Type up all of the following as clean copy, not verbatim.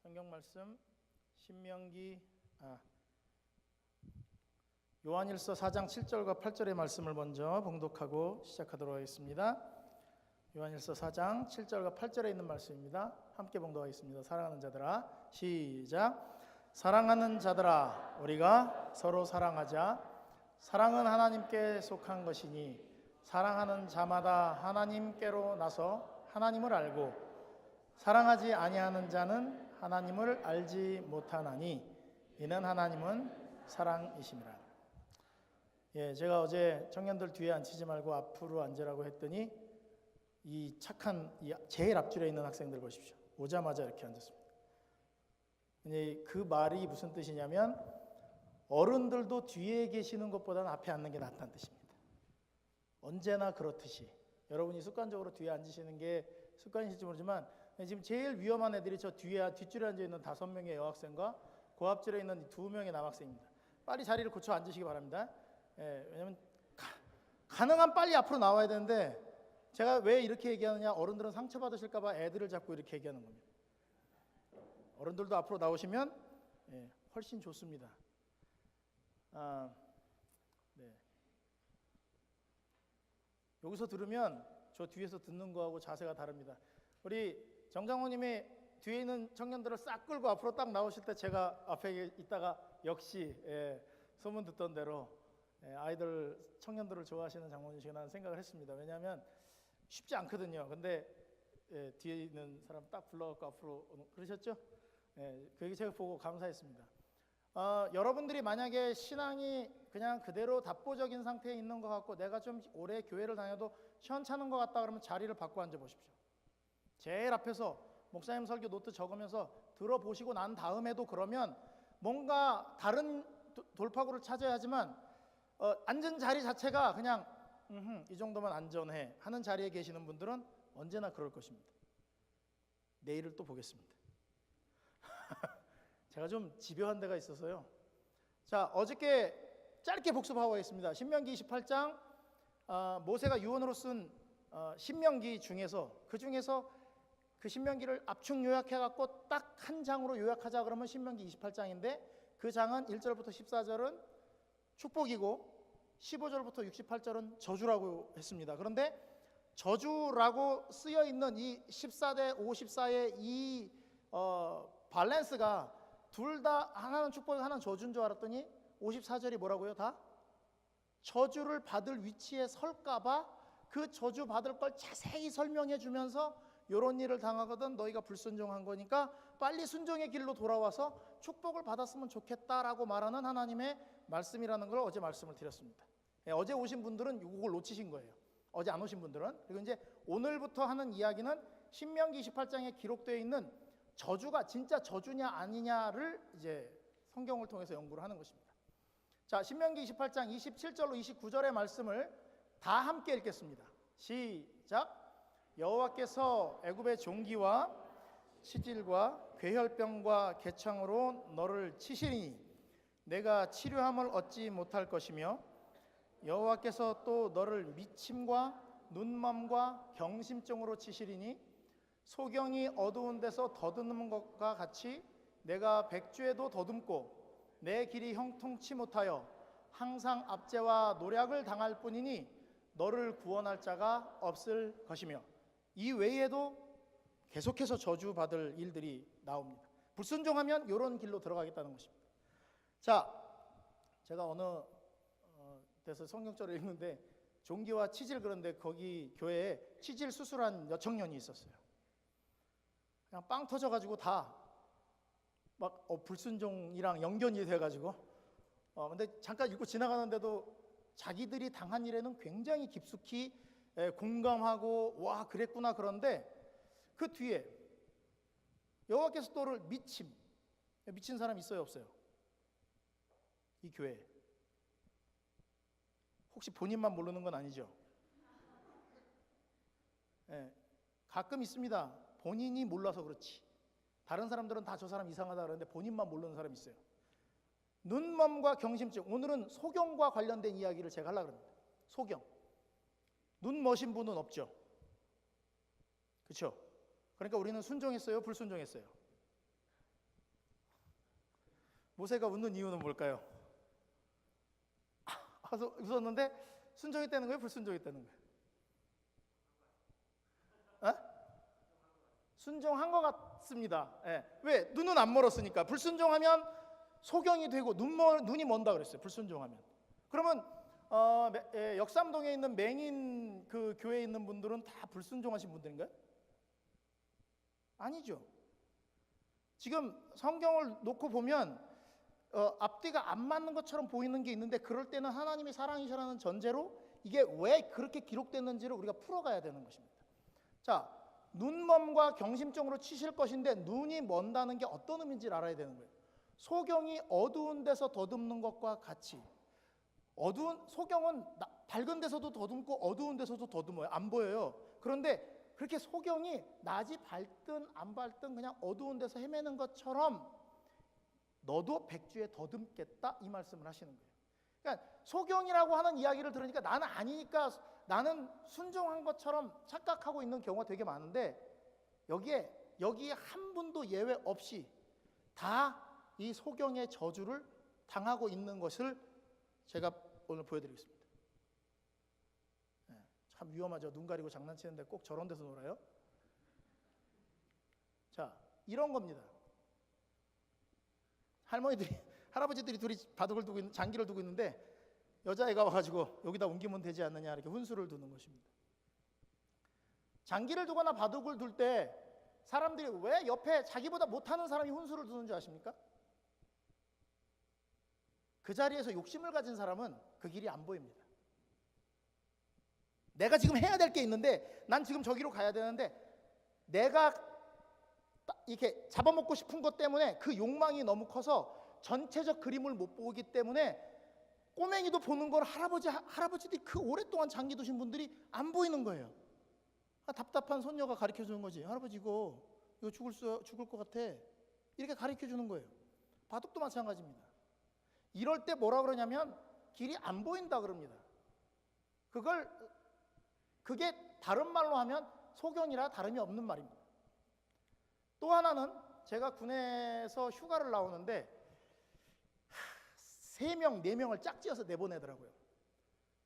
성경 말씀 요한일서 4장 7절과 8절의 말씀을 먼저 봉독하고 시작하도록 하겠습니다. 요한일서 4장 7절과 8절에 있는 말씀입니다. 함께 봉독하겠습니다. 사랑하는 자들아, 시작. 사랑하는 자들아, 우리가 서로 사랑하자. 사랑은 하나님께 속한 것이니 사랑하는 자마다 하나님께로 나서 하나님을 알고 사랑하지 아니하는 자는 하나님을 알지 못하나니 이는 하나님은 사랑이심이라. 제가 어제 청년들 뒤에 앉히지 말고 앞으로 앉으라고 했더니 이 착한 제일 앞줄에 있는 학생들 보십시오. 오자마자 이렇게 앉았습니다. 그 말이 무슨 뜻이냐면 어른들도 뒤에 계시는 것보다는 앞에 앉는 게 낫다는 뜻입니다. 언제나 그렇듯이 여러분이 습관적으로 뒤에 앉으시는 게 습관이실지 모르지만 지금 제일 위험한 애들이 저 뒷줄에 앉아있는 5명의 여학생과 그 앞줄에 있는 2명의 남학생입니다. 빨리 자리를 고쳐 앉으시기 바랍니다. 왜냐면 가능한 빨리 앞으로 나와야 되는데 제가 왜 이렇게 얘기하느냐, 어른들은 상처받으실까 봐 애들을 잡고 이렇게 얘기하는 겁니다. 어른들도 앞으로 나오시면 훨씬 좋습니다. 여기서 들으면 저 뒤에서 듣는 거하고 자세가 다릅니다. 우리 정장호님이 뒤에 있는 청년들을 싹 끌고 앞으로 딱 나오실 때 제가 앞에 있다가 역시 소문 듣던 대로 아이들, 청년들을 좋아하시는 장모님이시구나 생각을 했습니다. 왜냐하면 쉽지 않거든요. 근데 뒤에 있는 사람 딱 불러갖고 앞으로 그러셨죠? 그게 제가 보고 감사했습니다. 여러분들이 만약에 신앙이 그냥 그대로 답보적인 상태에 있는 것 같고 내가 좀 오래 교회를 다녀도 시원찮은 것 같다 그러면 자리를 바꿔 앉아 보십시오. 제일 앞에서 목사님 설교 노트 적으면서 들어보시고 난 다음에도 그러면 뭔가 다른 돌파구를 찾아야 하지만 앉은 자리 자체가 그냥 이 정도면 안전해 하는 자리에 계시는 분들은 언제나 그럴 것입니다. 내일을 또 보겠습니다. 제가 좀 집요한 데가 있어서요. 자, 어저께 짧게 복습하고 가겠습니다. 신명기 28장 모세가 유언으로 쓴 신명기 중에서 그 신명기를 압축 요약해갖고 딱 한 장으로 요약하자 그러면 신명기 28장인데 그 장은 1절부터 14절은 축복이고 15절부터 68절은 저주라고 했습니다. 그런데 저주라고 쓰여 있는 이 14대 54의 이 밸런스가 둘 다 하나는 축복이고 하나는 저주인 줄 알았더니 54절이 뭐라고요? 다 저주를 받을 위치에 설까봐 그 저주 받을 걸 자세히 설명해 주면서 이런 일을 당하거든 너희가 불순종한 거니까 빨리 순종의 길로 돌아와서 축복을 받았으면 좋겠다라고 말하는 하나님의 말씀이라는 걸 어제 말씀을 드렸습니다. 어제 오신 분들은 이걸 놓치신 거예요. 어제 안 오신 분들은. 그리고 이제 오늘부터 하는 이야기는 신명기 28장에 기록되어 있는 저주가 진짜 저주냐 아니냐를 이제 성경을 통해서 연구를 하는 것입니다. 자, 신명기 28장 27절로 29절의 말씀을 다 함께 읽겠습니다. 시작. 여호와께서 애굽의 종기와 치질과 괴혈병과 개창으로 너를 치시리니 내가 치료함을 얻지 못할 것이며 여호와께서 또 너를 미침과 눈멈과 경심증으로 치시리니 소경이 어두운 데서 더듬는 것과 같이 내가 백주에도 더듬고 내 길이 형통치 못하여 항상 압제와 노략을 당할 뿐이니 너를 구원할 자가 없을 것이며 이 외에도 계속해서 저주받을 일들이 나옵니다. 불순종하면 이런 길로 들어가겠다는 것입니다. 자, 제가 어느 데서 성경절을 읽는데 종기와 치질 그런데 거기 교회에 치질 수술한 여청년이 있었어요. 그냥 빵 터져가지고 다 막 불순종이랑 연결이 돼가지고 근데 잠깐 읽고 지나가는데도 자기들이 당한 일에는 굉장히 깊숙이 공감하고 와 그랬구나. 그런데 그 뒤에 여호와께서 또를 미친 사람 있어요 없어요? 이 교회에 혹시 본인만 모르는 건 아니죠? 가끔 있습니다. 본인이 몰라서 그렇지 다른 사람들은 다 저 사람 이상하다 그러는데 본인만 모르는 사람이 있어요. 눈먼과 경심증. 오늘은 소경과 관련된 이야기를 제가 하려고 합니다. 소경. 눈 머신 분은 없죠? 그렇죠? 그러니까 우리는 순종했어요? 불순종했어요? 모세가 웃는 이유는 뭘까요? 웃었는데 순종했다는 거예요? 불순종했다는 거예요? 순종한 것 같습니다. 예. 왜? 눈은 안 멀었으니까. 불순종하면 소경이 되고 눈이 먼다 그랬어요. 불순종하면. 그러면 역삼동에 있는 맹인 그 교회에 있는 분들은 다 불순종하신 분들인가요? 아니죠. 지금 성경을 놓고 보면 앞뒤가 안 맞는 것처럼 보이는 게 있는데, 그럴 때는 하나님이 사랑이시라는 전제로 이게 왜 그렇게 기록됐는지를 우리가 풀어가야 되는 것입니다. 자, 눈먼과 경심정으로 치실 것인데 눈이 먼다는 게 어떤 의미인지를 알아야 되는 거예요. 소경이 어두운 데서 더듬는 것과 같이, 소경은 밝은 데서도 더듬고 어두운 데서도 더듬어요. 안 보여요. 그런데 그렇게 소경이 낮이 밝든 안 밝든 그냥 어두운 데서 헤매는 것처럼 너도 백주에 더듬겠다, 이 말씀을 하시는 거예요. 그러니까 소경이라고 하는 이야기를 들으니까 나는 아니니까 나는 순종한 것처럼 착각하고 있는 경우가 되게 많은데, 여기에 한 분도 예외 없이 다 이 소경의 저주를 당하고 있는 것을 제가 오늘 보여드리겠습니다. 참 위험하죠. 눈 가리고 장난치는데 꼭 저런 데서 놀아요. 자, 이런 겁니다. 할아버지들이 둘이 바둑을 두고 있는, 장기를 두고 있는데 여자애가 와가지고 여기다 옮기면 되지 않느냐, 이렇게 훈수를 두는 것입니다. 장기를 두거나 바둑을 둘 때 사람들이 왜 옆에 자기보다 못하는 사람이 훈수를 두는 줄 아십니까? 그 자리에서 욕심을 가진 사람은 그 길이 안 보입니다. 내가 지금 해야 될 게 있는데, 난 지금 저기로 가야 되는데, 내가 이렇게 잡아먹고 싶은 것 때문에 그 욕망이 너무 커서 전체적 그림을 못 보기 때문에 꼬맹이도 보는 걸 할아버지들이 그 오랫동안 장기 두신 분들이 안 보이는 거예요. 답답한 손녀가 가르쳐 주는 거지. 할아버지 이거 죽을 것 같아. 이렇게 가르쳐 주는 거예요. 바둑도 마찬가지입니다. 이럴 때 뭐라 그러냐면 길이 안 보인다 그럽니다. 그게 다른 말로 하면 소경이라 다름이 없는 말입니다. 또 하나는, 제가 군에서 휴가를 나오는데 3명, 4명을 짝지어서 내보내더라고요.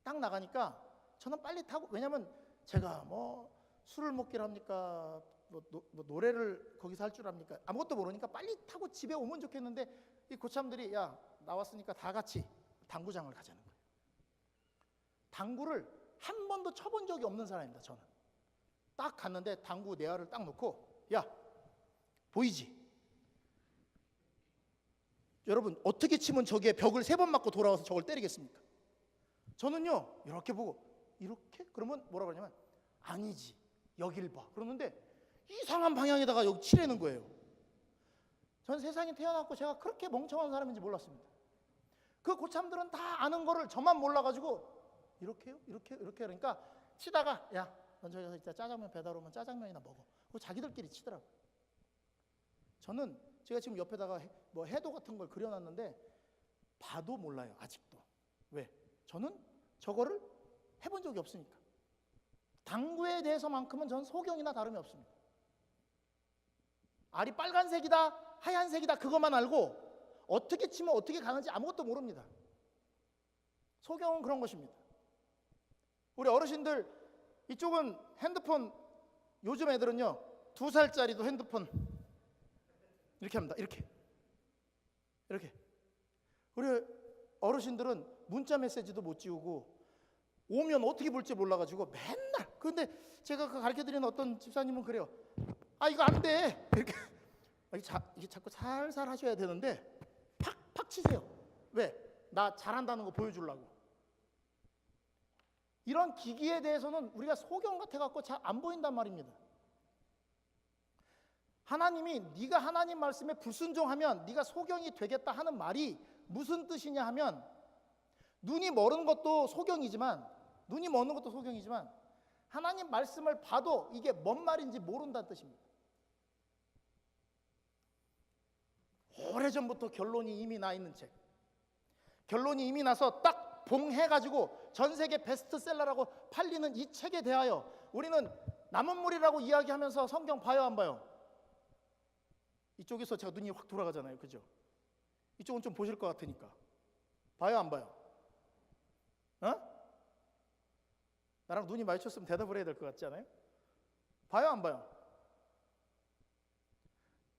딱 나가니까 저는 빨리 타고, 왜냐면 제가 뭐 술을 먹기를 합니까? 뭐 노래를 거기서 할 줄 압니까? 아무것도 모르니까 빨리 타고 집에 오면 좋겠는데, 이 고참들이 야 나왔으니까 다 같이 당구장을 가자는 거예요. 당구를 한 번도 쳐본 적이 없는 사람입니다. 저는 딱 갔는데 당구 네알을 딱 놓고, 야 보이지? 여러분 어떻게 치면 저게 벽을 3번 맞고 돌아와서 저걸 때리겠습니까? 저는요 이렇게 보고, 이렇게? 그러면 뭐라 그러냐면 아니지 여길 봐. 그러는데 이상한 방향에다가 여기 치라는 거예요. 전 세상에 태어났고 제가 그렇게 멍청한 사람인지 몰랐습니다. 그 고참들은 다 아는 거를 저만 몰라가지고 이렇게요? 이렇게 그러니까 치다가 야 넌 저기 가서 이따 짜장면 배달 오면 짜장면이나 먹어. 그거 자기들끼리 치더라고요. 저는 제가 지금 옆에다가 뭐 해도 같은 걸 그려놨는데 봐도 몰라요 아직도. 왜? 저는 저거를 해본 적이 없으니까. 당구에 대해서만큼은 전 소경이나 다름이 없습니다. 알이 빨간색이다 하얀색이다 그것만 알고 어떻게 치면 어떻게 가는지 아무것도 모릅니다. 소경은 그런 것입니다. 우리 어르신들 이쪽은 핸드폰, 요즘 애들은요 2살짜리도 핸드폰 이렇게 합니다. 이렇게 우리 어르신들은 문자 메시지도 못 지우고 오면 어떻게 볼지 몰라가지고 맨날, 근데 제가 그 가르쳐드리는 어떤 집사님은 그래요. 아 이거 안 돼 이렇게 이게 자꾸 살살 하셔야 되는데 팍팍 치세요. 왜? 나 잘한다는 거 보여주려고. 이런 기기에 대해서는 우리가 소경 같아갖고 잘 안 보인단 말입니다. 하나님이 네가 하나님 말씀에 불순종하면 네가 소경이 되겠다 하는 말이 무슨 뜻이냐 하면, 눈이 멀은 것도 소경이지만 하나님 말씀을 봐도 이게 뭔 말인지 모른다는 뜻입니다. 오래전부터 결론이 이미 나 있는 책, 결론이 이미 나서 딱 봉해가지고 전 세계 베스트셀러라고 팔리는 이 책에 대하여 우리는 남은 물이라고 이야기하면서 성경 봐요 안 봐요? 이쪽에서 제가 눈이 확 돌아가잖아요. 그죠? 이쪽은 좀 보실 것 같으니까. 봐요, 안 봐요? 어? 나랑 눈이 마주쳤으면 대답을 해야 될 것 같지 않아요? 봐요, 안 봐요?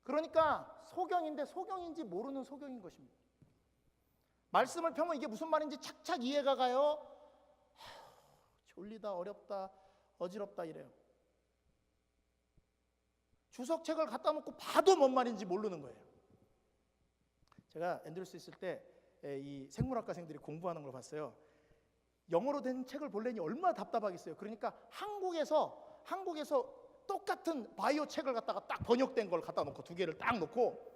그러니까 소경인데 소경인지 모르는 소경인 것입니다. 말씀을 펴면 이게 무슨 말인지 착착 이해가 가요. 졸리다, 어렵다, 어지럽다 이래요. 주석책을 갖다 놓고 봐도 뭔 말인지 모르는 거예요. 제가 앤드루스 있을 때 이 생물학과생들이 공부하는 걸 봤어요. 영어로 된 책을 보려니 얼마나 답답하겠어요. 그러니까 한국에서 똑같은 바이오 책을 갖다가 딱 번역된 걸 갖다 놓고 두 개를 딱 놓고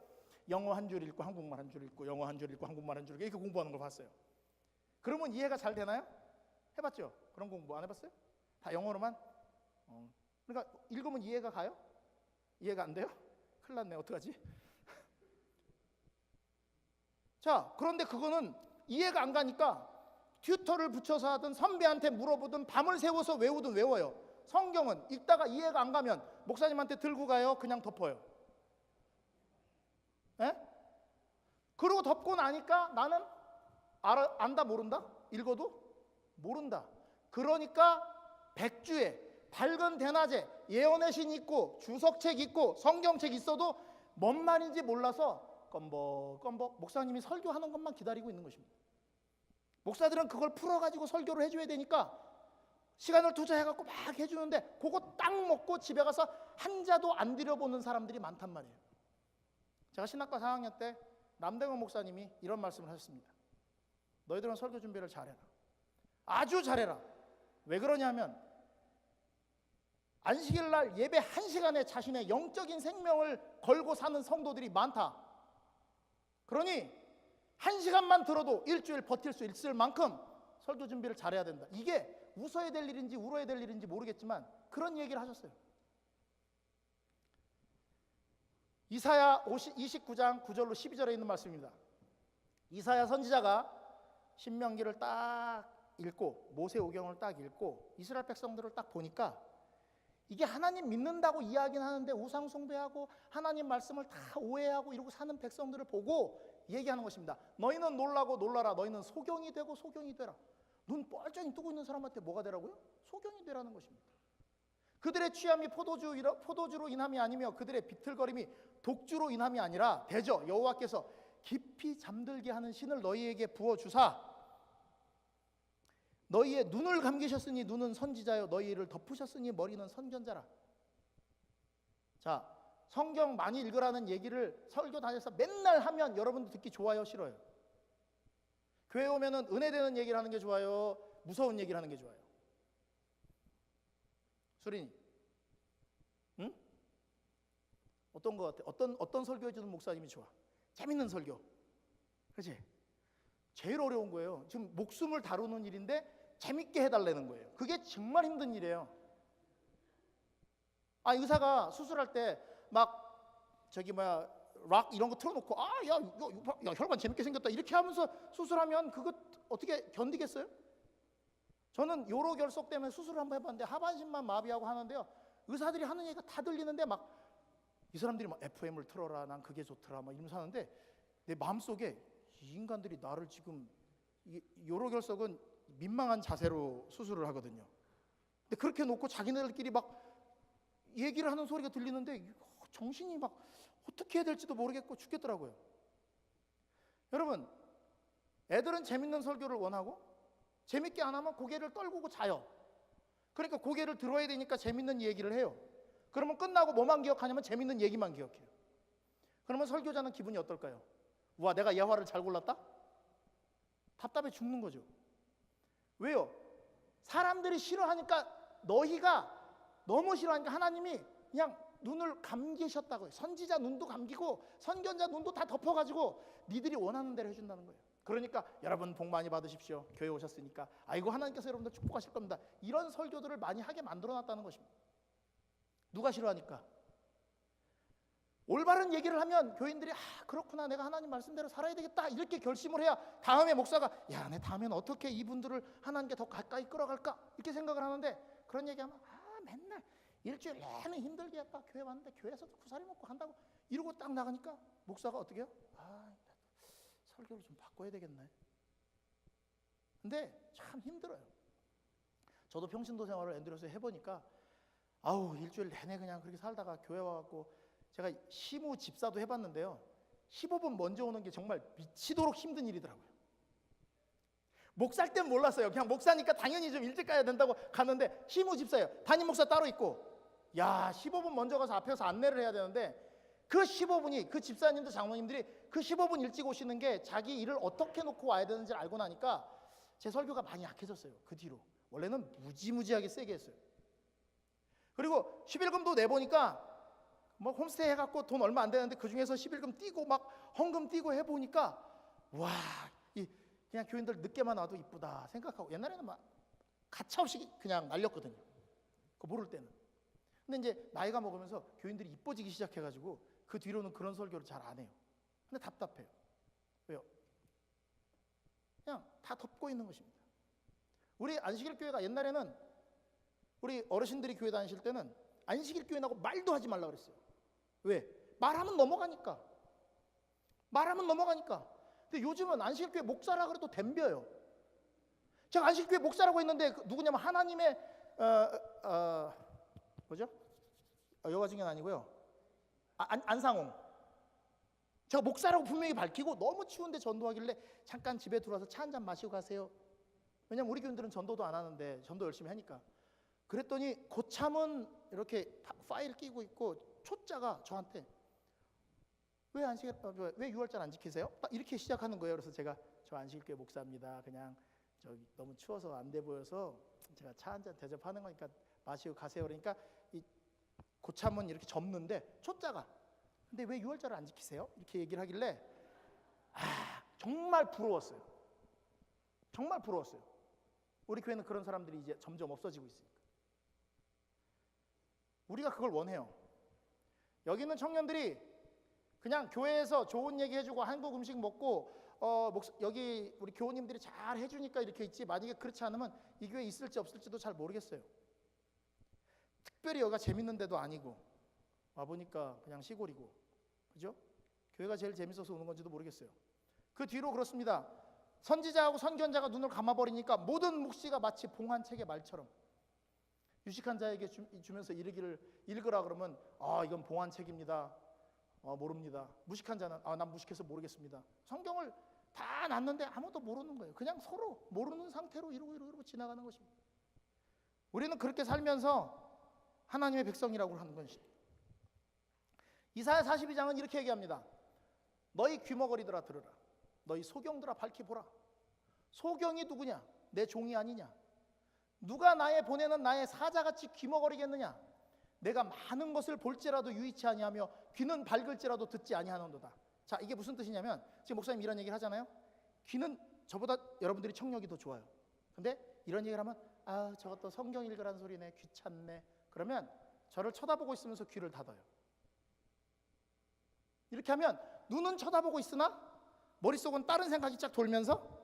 영어 한 줄 읽고 한국말 한 줄 읽고 영어 한 줄 읽고 한국말 한 줄 읽고 이렇게 공부하는 걸 봤어요. 그러면 이해가 잘 되나요? 해봤죠? 그런 공부 안 해봤어요? 다 영어로만? 그러니까 읽으면 이해가 가요? 이해가 안 돼요? 큰일 났네. 어떡하지? 자, 그런데 그거는 이해가 안 가니까 튜터를 붙여서 하든 선배한테 물어보든 밤을 새워서 외우든 외워요. 성경은 읽다가 이해가 안 가면 목사님한테 들고 가요? 그냥 덮어요? 에? 그러고 덮고 나니까 나는 안다 모른다? 읽어도 모른다. 그러니까 백주에 밝은 대낮에 예언의 신 있고 주석책 있고 성경책 있어도 뭔 말인지 몰라서 껌벅껌벅 목사님이 설교하는 것만 기다리고 있는 것입니다. 목사들은 그걸 풀어가지고 설교를 해줘야 되니까 시간을 투자해갖고 막 해주는데 그거 딱 먹고 집에 가서 한 자도 안 들여보는 사람들이 많단 말이에요. 제가 신학과 4학년 때 남대건 목사님이 이런 말씀을 하셨습니다. 너희들은 설교 준비를 잘해라. 아주 잘해라. 왜 그러냐면 안식일 날 예배 1시간에 자신의 영적인 생명을 걸고 사는 성도들이 많다. 그러니 1시간만 들어도 일주일 버틸 수 있을 만큼 설교 준비를 잘해야 된다. 이게 웃어야 될 일인지 울어야 될 일인지 모르겠지만 그런 얘기를 하셨어요. 이사야 29장 9절로 12절에 있는 말씀입니다. 이사야 선지자가 신명기를 딱 읽고 모세오경을 딱 읽고 이스라엘 백성들을 딱 보니까 이게 하나님 믿는다고 이야기는 하는데 우상 숭배하고 하나님 말씀을 다 오해하고 이러고 사는 백성들을 보고 얘기하는 것입니다. 너희는 놀라고 놀라라. 너희는 소경이 되고 소경이 되라. 눈 뻘쩍이 뜨고 있는 사람한테 뭐가 되라고요? 소경이 되라는 것입니다. 그들의 취함이 포도주로 인함이 아니며 그들의 비틀거림이 독주로 인함이 아니라 대저 여호와께서 깊이 잠들게 하는 신을 너희에게 부어주사 너희의 눈을 감기셨으니 눈은 선지자요 너희를 덮으셨으니 머리는 선견자라. 자, 성경 많이 읽으라는 얘기를 설교 다녀서 맨날 하면 여러분도 듣기 좋아요, 싫어요? 교회 오면은 은혜 되는 얘기를 하는 게 좋아요, 무서운 얘기를 하는 게 좋아요? 수린이, 응? 어떤 거 같아? 어떤 설교 해주는 목사님이 좋아? 재밌는 설교, 그렇지? 제일 어려운 거예요. 지금 목숨을 다루는 일인데 재밌게 해달라는 거예요. 그게 정말 힘든 일이에요. 의사가 수술할 때 막 락 이런 거 틀어놓고 야 혈관 재밌게 생겼다 이렇게 하면서 수술하면 그거 어떻게 견디겠어요? 저는 요로결석 때문에 수술을 한번 해봤는데 하반신만 마비하고 하는데요, 의사들이 하는 얘기가 다 들리는데 막 이 사람들이 막 FM을 틀어라, 난 그게 좋더라 막 이러면서 하는데 내 마음속에 이 인간들이 나를 지금 요로결석은 민망한 자세로 수술을 하거든요. 근데 그렇게 놓고 자기네들끼리 막 얘기를 하는 소리가 들리는데 정신이 막 어떻게 해야 될지도 모르겠고 죽겠더라고요. 여러분, 애들은 재밌는 설교를 원하고 재밌게 안 하면 고개를 떨구고 자요. 그러니까 고개를 들어야 되니까 재밌는 얘기를 해요. 그러면 끝나고 뭐만 기억하냐면 재밌는 얘기만 기억해요. 그러면 설교자는 기분이 어떨까요? 우와, 내가 예화를 잘 골랐다? 답답해 죽는 거죠. 왜요? 사람들이 싫어하니까, 너희가 너무 싫어하니까 하나님이 그냥 눈을 감기셨다고요. 선지자 눈도 감기고 선견자 눈도 다 덮어가지고 니들이 원하는 대로 해준다는 거예요. 그러니까 여러분 복 많이 받으십시오. 교회 오셨으니까 아이고 하나님께서 여러분들 축복하실 겁니다. 이런 설교들을 많이 하게 만들어놨다는 것입니다. 누가 싫어하니까. 올바른 얘기를 하면 교인들이 그렇구나, 내가 하나님 말씀대로 살아야 되겠다 이렇게 결심을 해야 다음에 목사가 내 다음엔 어떻게 이분들을 하나님께 더 가까이 끌어갈까 이렇게 생각을 하는데, 그런 얘기하면 맨날 일주일 내내 힘들게 교회 왔는데 교회에서도 구사리 먹고 한다고 이러고 딱 나가니까 목사가 어떻게 해요? 설교를 좀 바꿔야 되겠네. 근데 참 힘들어요. 저도 평신도 생활을 앤드류스에 해보니까 아우 일주일 내내 그냥 그렇게 살다가 교회 와갖고 제가 시무 집사도 해봤는데요. 15분 먼저 오는 게 정말 미치도록 힘든 일이더라고요. 목사일 땐 몰랐어요. 그냥 목사니까 당연히 좀 일찍 가야 된다고 갔는데 시무 집사예요. 담임 목사 따로 있고 야 15분 먼저 가서 앞에서 안내를 해야 되는데 그 15분이 그 집사님들 장모님들이 그 15분 일찍 오시는 게 자기 일을 어떻게 놓고 와야 되는지 알고 나니까 제 설교가 많이 약해졌어요. 그 뒤로 원래는 무지무지하게 세게 했어요. 그리고 11금도 내보니까 뭐 홈스테이 해갖고 돈 얼마 안 되는데 그 중에서 11금 띄고 막 헌금 띄고 해보니까 와 그냥 교인들 늦게만 와도 이쁘다 생각하고 옛날에는 막 가차없이 그냥 날렸거든요. 그거 모를 때는. 근데 이제 나이가 먹으면서 교인들이 이뻐지기 시작해가지고 그 뒤로는 그런 설교를 잘 안 해요. 근데 답답해요. 왜요? 그냥 다 덮고 있는 것입니다. 우리 안식일 교회가 옛날에는 우리 어르신들이 교회 다니실 때는 안식일 교회라고 말도 하지 말라 그랬어요. 왜? 말하면 넘어가니까. 말하면 넘어가니까. 근데 요즘은 안식일 교회 목사라 그래도 덤벼요. 제가 안식일 교회 목사라고 했는데 누구냐면 하나님의 뭐죠? 여가증인 아니고요. 안상홍. 제가 목사라고 분명히 밝히고 너무 추운데 전도하길래 잠깐 집에 들어와서 차 한잔 마시고 가세요. 왜냐면 우리 교인들은 전도도 안 하는데 전도 열심히 하니까. 그랬더니 고참은 이렇게 파일 끼고 있고 초짜가 저한테 왜 6월절 안 지키세요? 딱 이렇게 시작하는 거예요. 그래서 제가 저 안식일교회 목사입니다. 그냥 저기 너무 추워서 안 돼 보여서 제가 차 한잔 대접하는 거니까 마시고 가세요. 그러니까 이 고참은 이렇게 접는데 초짜가 근데 왜 6월절을 안 지키세요? 이렇게 얘기를 하길래 정말 부러웠어요. 정말 부러웠어요. 우리 교회는 그런 사람들이 이제 점점 없어지고 있으니까. 우리가 그걸 원해요. 여기 있는 청년들이 그냥 교회에서 좋은 얘기 해주고 한국 음식 먹고 여기 우리 교우님들이 잘 해주니까 이렇게 있지 만약에 그렇지 않으면 이 교회에 있을지 없을지도 잘 모르겠어요. 특별히 여기가 재밌는 데도 아니고 와보니까 그냥 시골이고 그죠? 교회가 제일 재밌어서 오는 건지도 모르겠어요. 그 뒤로 그렇습니다. 선지자하고 선견자가 눈을 감아버리니까 모든 묵시가 마치 봉한책의 말처럼 유식한 자에게 주면서 이르기를 읽으라 그러면 이건 봉한책입니다. 모릅니다. 무식한 자는 난 무식해서 모르겠습니다. 성경을 다 놨는데 아무도 모르는 거예요. 그냥 서로 모르는 상태로 이러고 지나가는 것입니다. 우리는 그렇게 살면서 하나님의 백성이라고 하는 것입니다. 이사야 42장은 이렇게 얘기합니다. 너희 귀머거리들아 들으라. 너희 소경들아 밝히 보라. 소경이 누구냐? 내 종이 아니냐? 누가 나의 보내는 나의 사자같이 귀머거리겠느냐? 내가 많은 것을 볼지라도 유의치 아니하며 귀는 밝을지라도 듣지 아니하는도다. 자, 이게 무슨 뜻이냐면 지금 목사님 이런 얘기를 하잖아요. 귀는 저보다 여러분들이 청력이 더 좋아요. 근데 이런 얘기를 하면 저것도 성경 읽으라는 소리네. 귀찮네. 그러면 저를 쳐다보고 있으면서 귀를 닫아요. 이렇게 하면 눈은 쳐다보고 있으나 머릿속은 다른 생각이 쫙 돌면서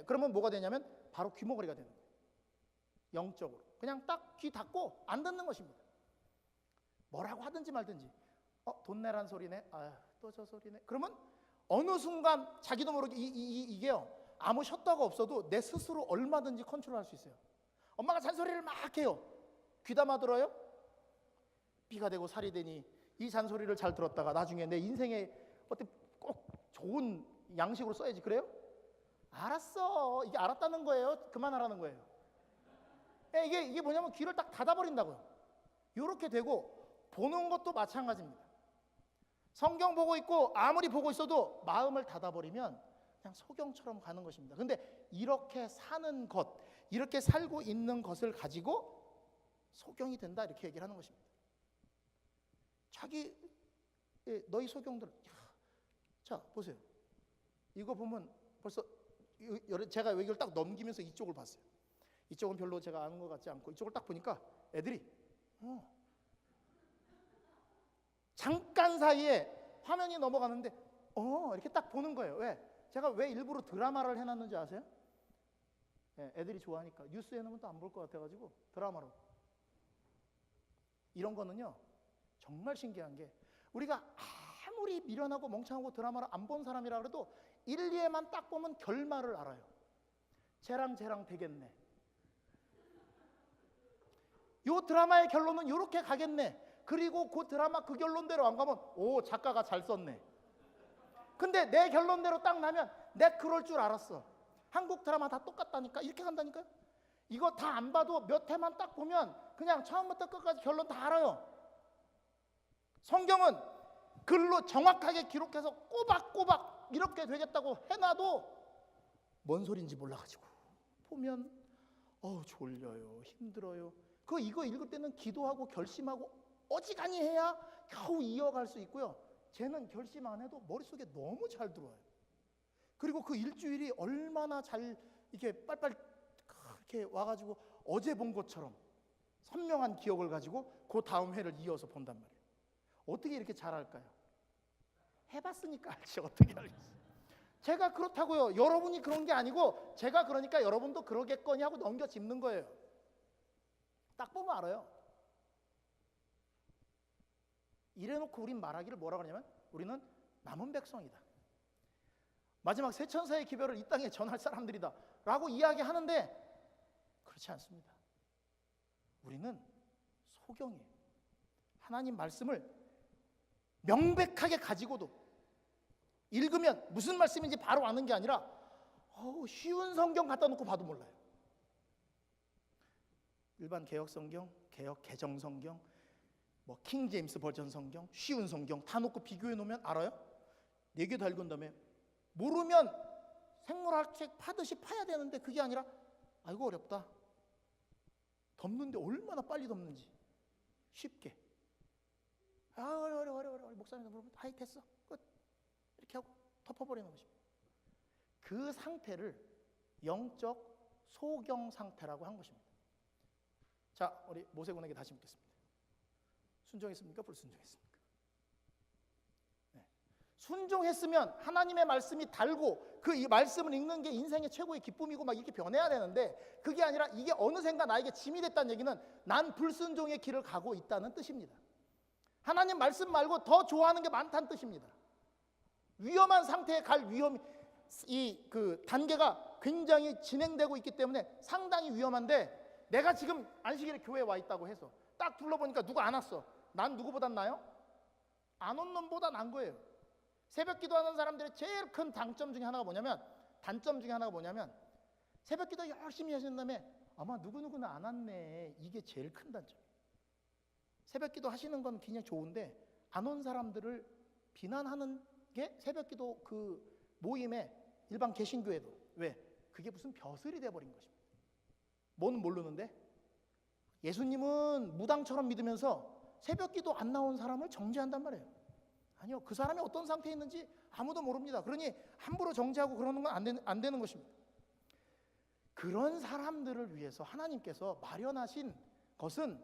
그러면 뭐가 되냐면 바로 귀머거리가 되는 거예요. 영적으로 그냥 딱 귀 닫고 안 듣는 것입니다. 뭐라고 하든지 말든지 돈 내란 소리네. 또 저 소리네. 그러면 어느 순간 자기도 모르게 이게요 아무 셔터가 없어도 내 스스로 얼마든지 컨트롤할 수 있어요. 엄마가 잔소리를 막 해요. 귀담아 들어요? 피가 되고 살이 되니 이 잔소리를 잘 들었다가 나중에 내 인생에 어때 꼭 좋은 양식으로 써야지. 그래요? 알았어. 이게 알았다는 거예요. 그만하라는 거예요. 이게 뭐냐면 귀를 딱 닫아버린다고요. 이렇게 되고 보는 것도 마찬가지입니다. 성경 보고 있고 아무리 보고 있어도 마음을 닫아버리면 그냥 소경처럼 가는 것입니다. 근데 이렇게 사는 것, 이렇게 살고 있는 것을 가지고 소경이 된다 이렇게 얘기를 하는 것입니다. 너희 소경들, 자 보세요. 이거 보면 벌써 제가 여기를 딱 넘기면서 이쪽을 봤어요. 이쪽은 별로 제가 아는 것 같지 않고 이쪽을 딱 보니까 애들이 잠깐 사이에 화면이 넘어가는데 이렇게 딱 보는 거예요. 왜? 제가 왜 일부러 드라마를 해놨는지 아세요? 애들이 좋아하니까. 뉴스 해놓으면 또 안 볼 것 같아가지고 드라마로. 이런 거는요 정말 신기한 게 우리가 아무리 미련하고 멍청하고 드라마를 안 본 사람이라 그래도 1, 2회만 딱 보면 결말을 알아요. 쟤랑 되겠네. 요 드라마의 결론은 요렇게 가겠네. 그리고 그 드라마 그 결론대로 안 가면 오, 작가가 잘 썼네. 근데 내 결론대로 딱 나면 내 그럴 줄 알았어. 한국 드라마 다 똑같다니까. 이렇게 간다니까요. 이거 다 안 봐도 몇 회만 딱 보면 그냥 처음부터 끝까지 결론 다 알아요. 성경은 글로 정확하게 기록해서 꼬박꼬박 이렇게 되겠다고 해놔도 뭔 소린지 몰라가지고 보면 졸려요, 힘들어요. 이거 읽을 때는 기도하고 결심하고 어지간히 해야 겨우 이어갈 수 있고요. 쟤는 결심 안 해도 머릿속에 너무 잘 들어와요. 그리고 그 일주일이 얼마나 잘 이렇게 빨빨 이렇게 와가지고 어제 본 것처럼 선명한 기억을 가지고 그 다음 회를 이어서 본단 말이에요. 어떻게 이렇게 잘할까요? 해봤으니까 알지 어떻게 알겠어요. 제가 그렇다고요. 여러분이 그런 게 아니고 제가 그러니까 여러분도 그러겠거니 하고 넘겨 짚는 거예요. 딱 보면 알아요. 이래놓고 우린 말하기를 뭐라 그러냐면 우리는 남은 백성이다. 마지막 새 천사의 기별을 이 땅에 전할 사람들이다 라고 이야기하는데 그렇지 않습니다. 우리는 소경이에요. 하나님 말씀을 명백하게 가지고도 읽으면 무슨 말씀인지 바로 아는 게 아니라 쉬운 성경 갖다 놓고 봐도 몰라요. 일반 개역 성경, 개역 개정 성경, 킹 제임스 버전 성경, 쉬운 성경 다 놓고 비교해 놓으면 알아요? 4개 다 읽은 다음에 모르면 생물학책 파듯이 파야 되는데 그게 아니라 아이고 어렵다. 덮는데 얼마나 빨리 덮는지 쉽게 어려워 목사님도 물어보면 아이 됐어 끝 이렇게 하고 덮어버리는 것입니다. 그 상태를 영적 소경 상태라고 한 것입니다. 자, 우리 모세군에게 다시 묻겠습니다. 순종했습니까? 불순종했습니까? 네. 순종했으면 하나님의 말씀이 달고 이 말씀을 읽는 게 인생의 최고의 기쁨이고 막 이렇게 변해야 되는데 그게 아니라 이게 어느샌가 나에게 짐이 됐다는 얘기는 난 불순종의 길을 가고 있다는 뜻입니다. 하나님 말씀 말고 더 좋아하는 게 많다는 뜻입니다. 위험한 상태에 갈 위험이 그 단계가 굉장히 진행되고 있기 때문에 상당히 위험한데 내가 지금 안식일에 교회에 와 있다고 해서 딱 둘러보니까 누가 안 왔어. 난 누구보단 나요? 안 온 놈보다 난 거예요. 새벽 기도하는 사람들의 제일 큰 단점 중에 하나가 뭐냐면 새벽 기도 열심히 하신 다음에 아마 누구누구는 안 왔네. 이게 제일 큰 단점이에요. 새벽 기도 하시는 건 그냥 좋은데 안 온 사람들을 비난하는 게 새벽 기도 그 모임에 일반 개신교회도 왜? 그게 무슨 벼슬이 돼버린 것입니다. 뭔 모르는데 예수님은 무당처럼 믿으면서 새벽 기도 안 나온 사람을 정죄한단 말이에요. 아니요, 그 사람이 어떤 상태에 있는지 아무도 모릅니다. 그러니 함부로 정죄하고 그러는 건 안 되는 것입니다. 그런 사람들을 위해서 하나님께서 마련하신 것은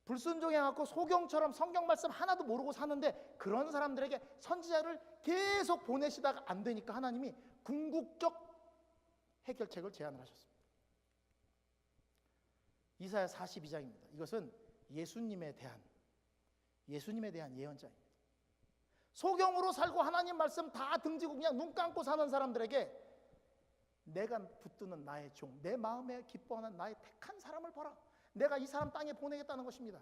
불순종해갖고 소경처럼 성경 말씀 하나도 모르고 사는데 그런 사람들에게 선지자를 계속 보내시다가 안 되니까 하나님이 궁극적 해결책을 제안을 하셨습니다. 이사야 42장입니다. 이것은 예수님에 대한 예언자입니다. 소경으로 살고 하나님 말씀 다 등지고 그냥 눈 감고 사는 사람들에게 내가 붙드는 나의 종, 내 마음에 기뻐하는 나의 택한 사람을 봐라. 내가 이 사람 땅에 보내겠다는 것입니다.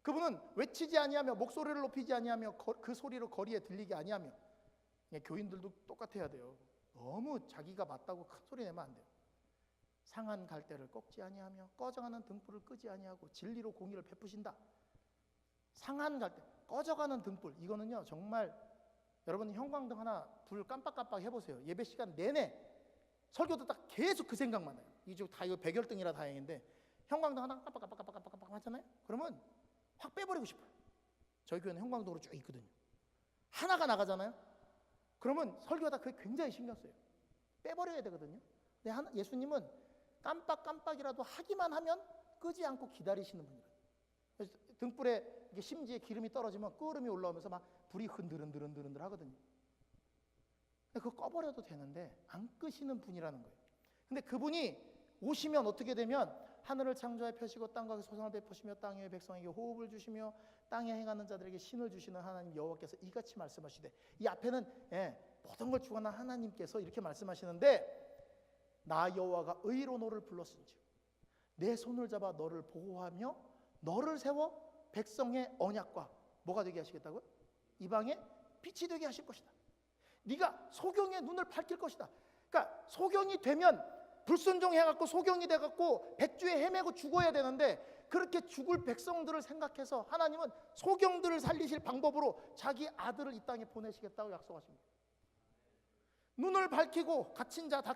그분은 외치지 아니하며 목소리를 높이지 아니하며 그 소리로 거리에 들리게 아니하며 교인들도 똑같아야 돼요. 너무 자기가 맞다고 큰 소리 내면 안 돼요. 상한 갈대를 꺾지 아니하며 꺼져가는 등불을 끄지 아니하고 진리로 공의를 베푸신다. 상한 갈대, 꺼져가는 등불, 이거는요 정말 여러분 형광등 하나 불 깜빡깜빡 해보세요. 예배 시간 내내 설교 듣다 계속 그 생각만 나요. 이거 다 이거 백열등이라 다행인데 형광등 하나 깜빡깜빡 하잖아요. 그러면 확 빼버리고 싶어요. 저희 교회는 형광등으로 쭉 있거든요. 하나가 나가잖아요. 그러면 설교하다 그게 굉장히 신경 써요. 빼버려야 되거든요. 근데 예수님은 깜빡깜빡이라도 하기만 하면 끄지 않고 기다리시는 분이에요. 그래서 등불에 이게 심지에 기름이 떨어지면 끓음이 올라오면서 막 불이 흔들흔들 하거든요. 그거 꺼버려도 되는데 안 끄시는 분이라는 거예요. 근데 그분이 오시면 어떻게 되면 하늘을 창조하여 펴시고 땅과 그 소상을 베푸시며 땅의 백성에게 호흡을 주시며 땅에 행하는 자들에게 신을 주시는 하나님 여호와께서 이같이 말씀하시되, 이 앞에는 모든 걸 주관한 하나님께서 이렇게 말씀하시는데, 나 여호와가 의로 너를 불렀은지 내 손을 잡아 너를 보호하며 너를 세워 백성의 언약과 뭐가 되게 하시겠다고요? 이방의 빛이 되게 하실 것이다. 네가 소경의 눈을 밝힐 것이다. 그러니까 소경이 되면 불순종해갖고 소경이 돼갖고 백주에 헤매고 죽어야 되는데, 그렇게 죽을 백성들을 생각해서 하나님은 소경들을 살리실 방법으로 자기 아들을 이 땅에 보내시겠다고 약속하십니다. 눈을 밝히고 갇힌 자 다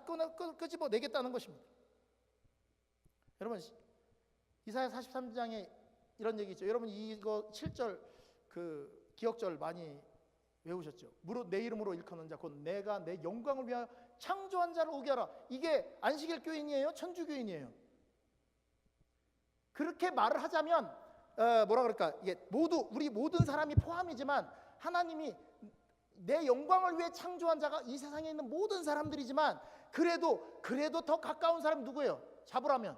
끄집어 내겠다는 것입니다. 여러분, 이사야 43장에 이런 얘기 있죠. 여러분 이거 7절 그 기억절 많이 외우셨죠? 무릇 내 이름으로 일컫는 자 곧 내가 내 영광을 위하여 창조한 자를 오게 하라. 이게 안식일 교인이에요? 천주교인이에요? 그렇게 말을 하자면 뭐라 그럴까? 이게 모두 우리 모든 사람이 포함이지만, 하나님이 내 영광을 위해 창조한 자가 이 세상에 있는 모든 사람들이지만, 그래도 더 가까운 사람이 누구예요? 잡으라면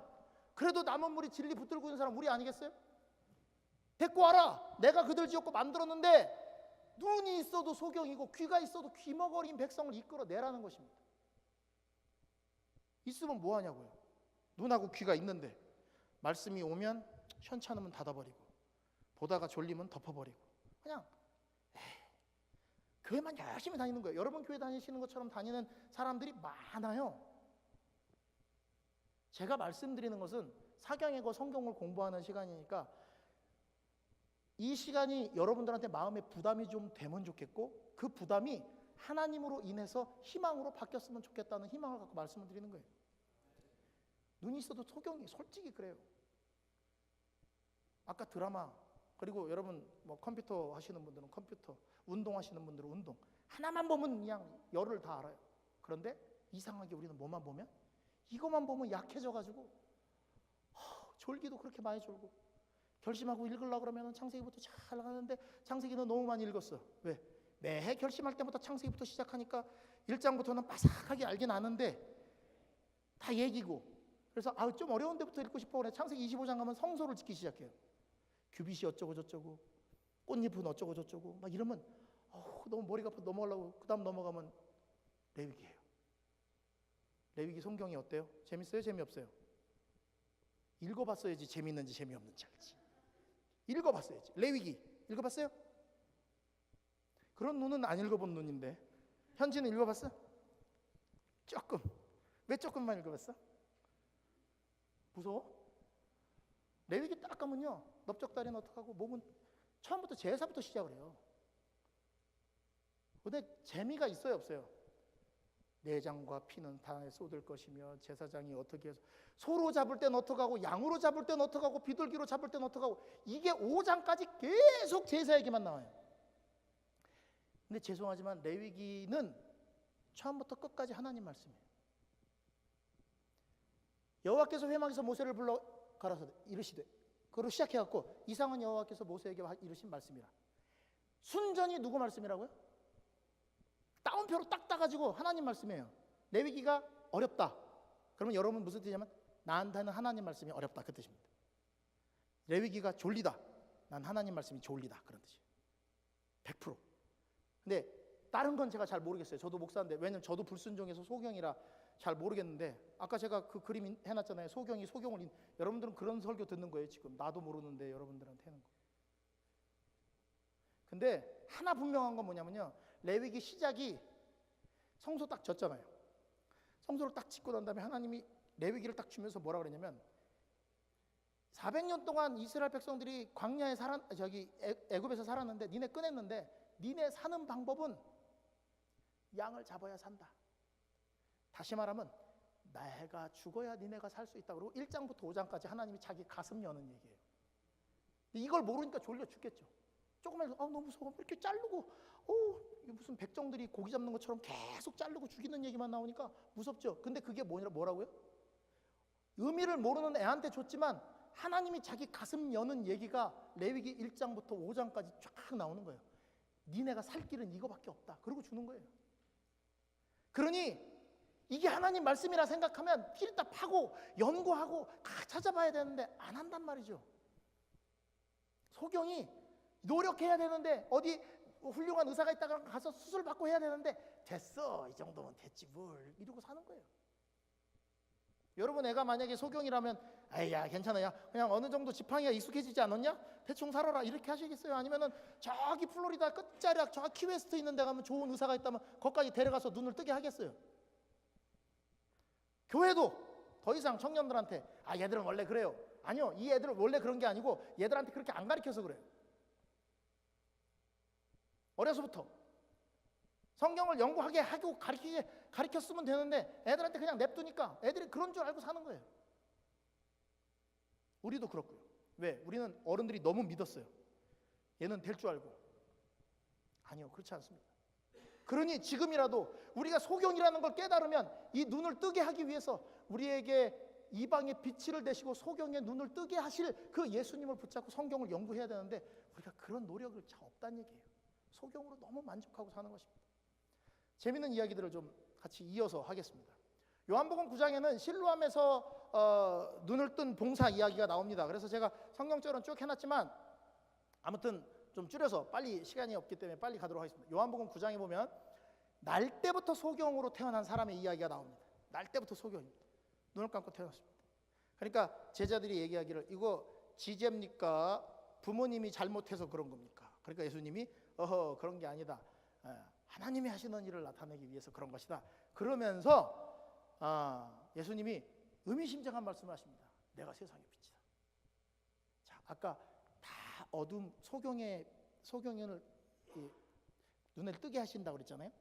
그래도 남은 무리 진리 붙들고 있는 사람 우리 아니겠어요? 데리고 와라. 내가 그들 지었고 만들었는데, 눈이 있어도 소경이고 귀가 있어도 귀머거린 백성을 이끌어내라는 것입니다. 있으면 뭐하냐고요. 눈하고 귀가 있는데 말씀이 오면 현찮으면 닫아버리고 보다가 졸리면 덮어버리고 그냥 교회만 열심히 다니는 거예요. 여러분 교회 다니시는 것처럼 다니는 사람들이 많아요. 제가 말씀드리는 것은 사경이고 성경을 공부하는 시간이니까 이 시간이 여러분들한테 마음에 부담이 좀 되면 좋겠고, 그 부담이 하나님으로 인해서 희망으로 바뀌었으면 좋겠다는 희망을 갖고 말씀을 드리는 거예요. 눈이 있어도 소경이 솔직히 그래요. 아까 드라마, 그리고 여러분 뭐 컴퓨터 하시는 분들은 컴퓨터, 운동하시는 분들은 운동, 하나만 보면 그냥 열을 다 알아요. 그런데 이상하게 우리는 뭐만 보면, 이것만 보면 약해져가지고 졸기도 그렇게 많이 졸고, 결심하고 읽으려고 그러면 창세기부터 잘 하는데 창세기는 너무 많이 읽었어. 왜? 매해 결심할 때부터 창세기부터 시작하니까 1장부터는 바삭하게 알긴 아는데 다 얘기고, 그래서 좀 어려운 데부터 읽고 싶어 그래. 창세기 25장 가면 성소를 짓기 시작해요. 규빗이 어쩌고 저쩌고 꽃잎은 어쩌고 저쩌고 막 이러면 너무 머리가 아파 넘어가려고, 그 다음 넘어가면 레위기예요. 레위기 성경이 어때요? 재밌어요? 재미없어요? 읽어봤어야지 재밌는지 재미없는지 알지. 읽어봤어야지. 레위기 읽어봤어요? 그런 눈은 안 읽어본 눈인데. 현지는 읽어봤어? 조금. 왜 조금만 읽어봤어? 무서워? 레위기 딱 가면요, 넓적다리는 어떡하고 목은 처음부터 제사부터 시작을 해요. 근데 재미가 있어요 없어요? 내장과 피는 땅에 쏟을 것이며 제사장이 어떻게 해서 소로 잡을 땐 어떡하고 양으로 잡을 땐 어떡하고 비둘기로 잡을 땐 어떡하고, 이게 5장까지 계속 제사 얘기만 나와요. 근데 죄송하지만 레위기는 처음부터 끝까지 하나님 말씀이에요. 여호와께서 회막에서 모세를 불러 가라사대 이르시되, 그리고 시작해갖고 이상은 여호와께서 모세에게 이르신 말씀이라. 순전히 누구 말씀이라고요? 따옴표로 딱 따가지고 하나님 말씀이에요. 레위기가 어렵다. 그러면 여러분 무슨 뜻이냐면 나한테는 하나님 말씀이 어렵다 그 뜻입니다. 레위기가 졸리다. 난 하나님 말씀이 졸리다 그런 뜻이에요. 100%. 근데 다른 건 제가 잘 모르겠어요. 저도 목사인데, 왜냐면 저도 불순종해서 소경이라 잘 모르겠는데, 아까 제가 그 그림 해놨잖아요. 소경이 소경을 여러분들은 그런 설교 듣는 거예요. 지금 나도 모르는데 여러분들한테 하는 거. 근데 하나 분명한 건 뭐냐면요, 레위기 시작이 성소 딱 졌잖아요. 성소를 딱 짓고 난 다음에 하나님이 레위기를 딱 주면서 뭐라 그러냐면, 400년 동안 이스라엘 백성들이 광야에 애굽에서 살았는데 니네 꺼냈는데 니네 사는 방법은 양을 잡아야 산다. 다시 말하면 내가 죽어야 니네가 살 수 있다. 그리고 1장부터 5장까지 하나님이 자기 가슴 여는 얘기예요. 이걸 모르니까 졸려 죽겠죠. 조금만 해서 너무 무서워 이렇게 자르고 무슨 백정들이 고기 잡는 것처럼 계속 자르고 죽이는 얘기만 나오니까 무섭죠. 근데 그게 뭐라고요? 의미를 모르는 애한테 줬지만 하나님이 자기 가슴 여는 얘기가 레위기 1장부터 5장까지 쫙 나오는 거예요. 니네가 살 길은 이거밖에 없다. 그러고 주는 거예요. 그러니 이게 하나님 말씀이라 생각하면 피를 다 파고 연구하고 다 찾아봐야 되는데 안 한단 말이죠. 소경이 노력해야 되는데 어디 훌륭한 의사가 있다가 가서 수술 받고 해야 되는데 됐어, 이 정도면 됐지 뭘, 이러고 사는 거예요. 여러분 애가 만약에 소경이라면 아야 괜찮아, 야 그냥 어느 정도 지팡이가 익숙해지지 않았냐? 대충 살아라 이렇게 하시겠어요? 아니면은 저기 플로리다 끝자리 저 키웨스트 있는 데 가면 좋은 의사가 있다면 거기까지 데려가서 눈을 뜨게 하겠어요? 교회도 더 이상 청년들한테 얘들은 원래 그래요, 아니요, 이 애들은 원래 그런 게 아니고 얘들한테 그렇게 안 가르쳐서 그래요. 어려서부터 성경을 연구하게 하고 가르쳤으면 되는데 애들한테 그냥 냅두니까 애들이 그런 줄 알고 사는 거예요. 우리도 그렇고요. 왜? 우리는 어른들이 너무 믿었어요. 얘는 될 줄 알고. 아니요, 그렇지 않습니다. 그러니 지금이라도 우리가 소경이라는 걸 깨달으면 이 눈을 뜨게 하기 위해서 우리에게 이방의 빛을 되시고 소경의 눈을 뜨게 하실 그 예수님을 붙잡고 성경을 연구해야 되는데 우리가 그런 노력을 잘 없다는 얘기예요. 소경으로 너무 만족하고 사는 것입니다. 재미있는 이야기들을 좀 같이 이어서 하겠습니다. 요한복음 9장에는 실로암에서 눈을 뜬 봉사 이야기가 나옵니다. 그래서 제가 성경적으로는 쭉 해놨지만 아무튼 좀 줄여서 빨리, 시간이 없기 때문에 빨리 가도록 하겠습니다. 요한복음 9장에 보면 날 때부터 소경으로 태어난 사람의 이야기가 나옵니다. 날 때부터 소경입니다. 눈을 감고 태어났습니다. 그러니까 제자들이 얘기하기를 이거 지재입니까? 부모님이 잘못해서 그런 겁니까? 그러니까 예수님이 그런 게 아니다, 하나님이 하시는 일을 나타내기 위해서 그런 것이다. 그러면서 예수님이 의미심장한 말씀을 하십니다. 내가 세상의 빛이다. 자, 아까 다 어둠 소경을 눈을 뜨게 하신다고 그랬잖아요.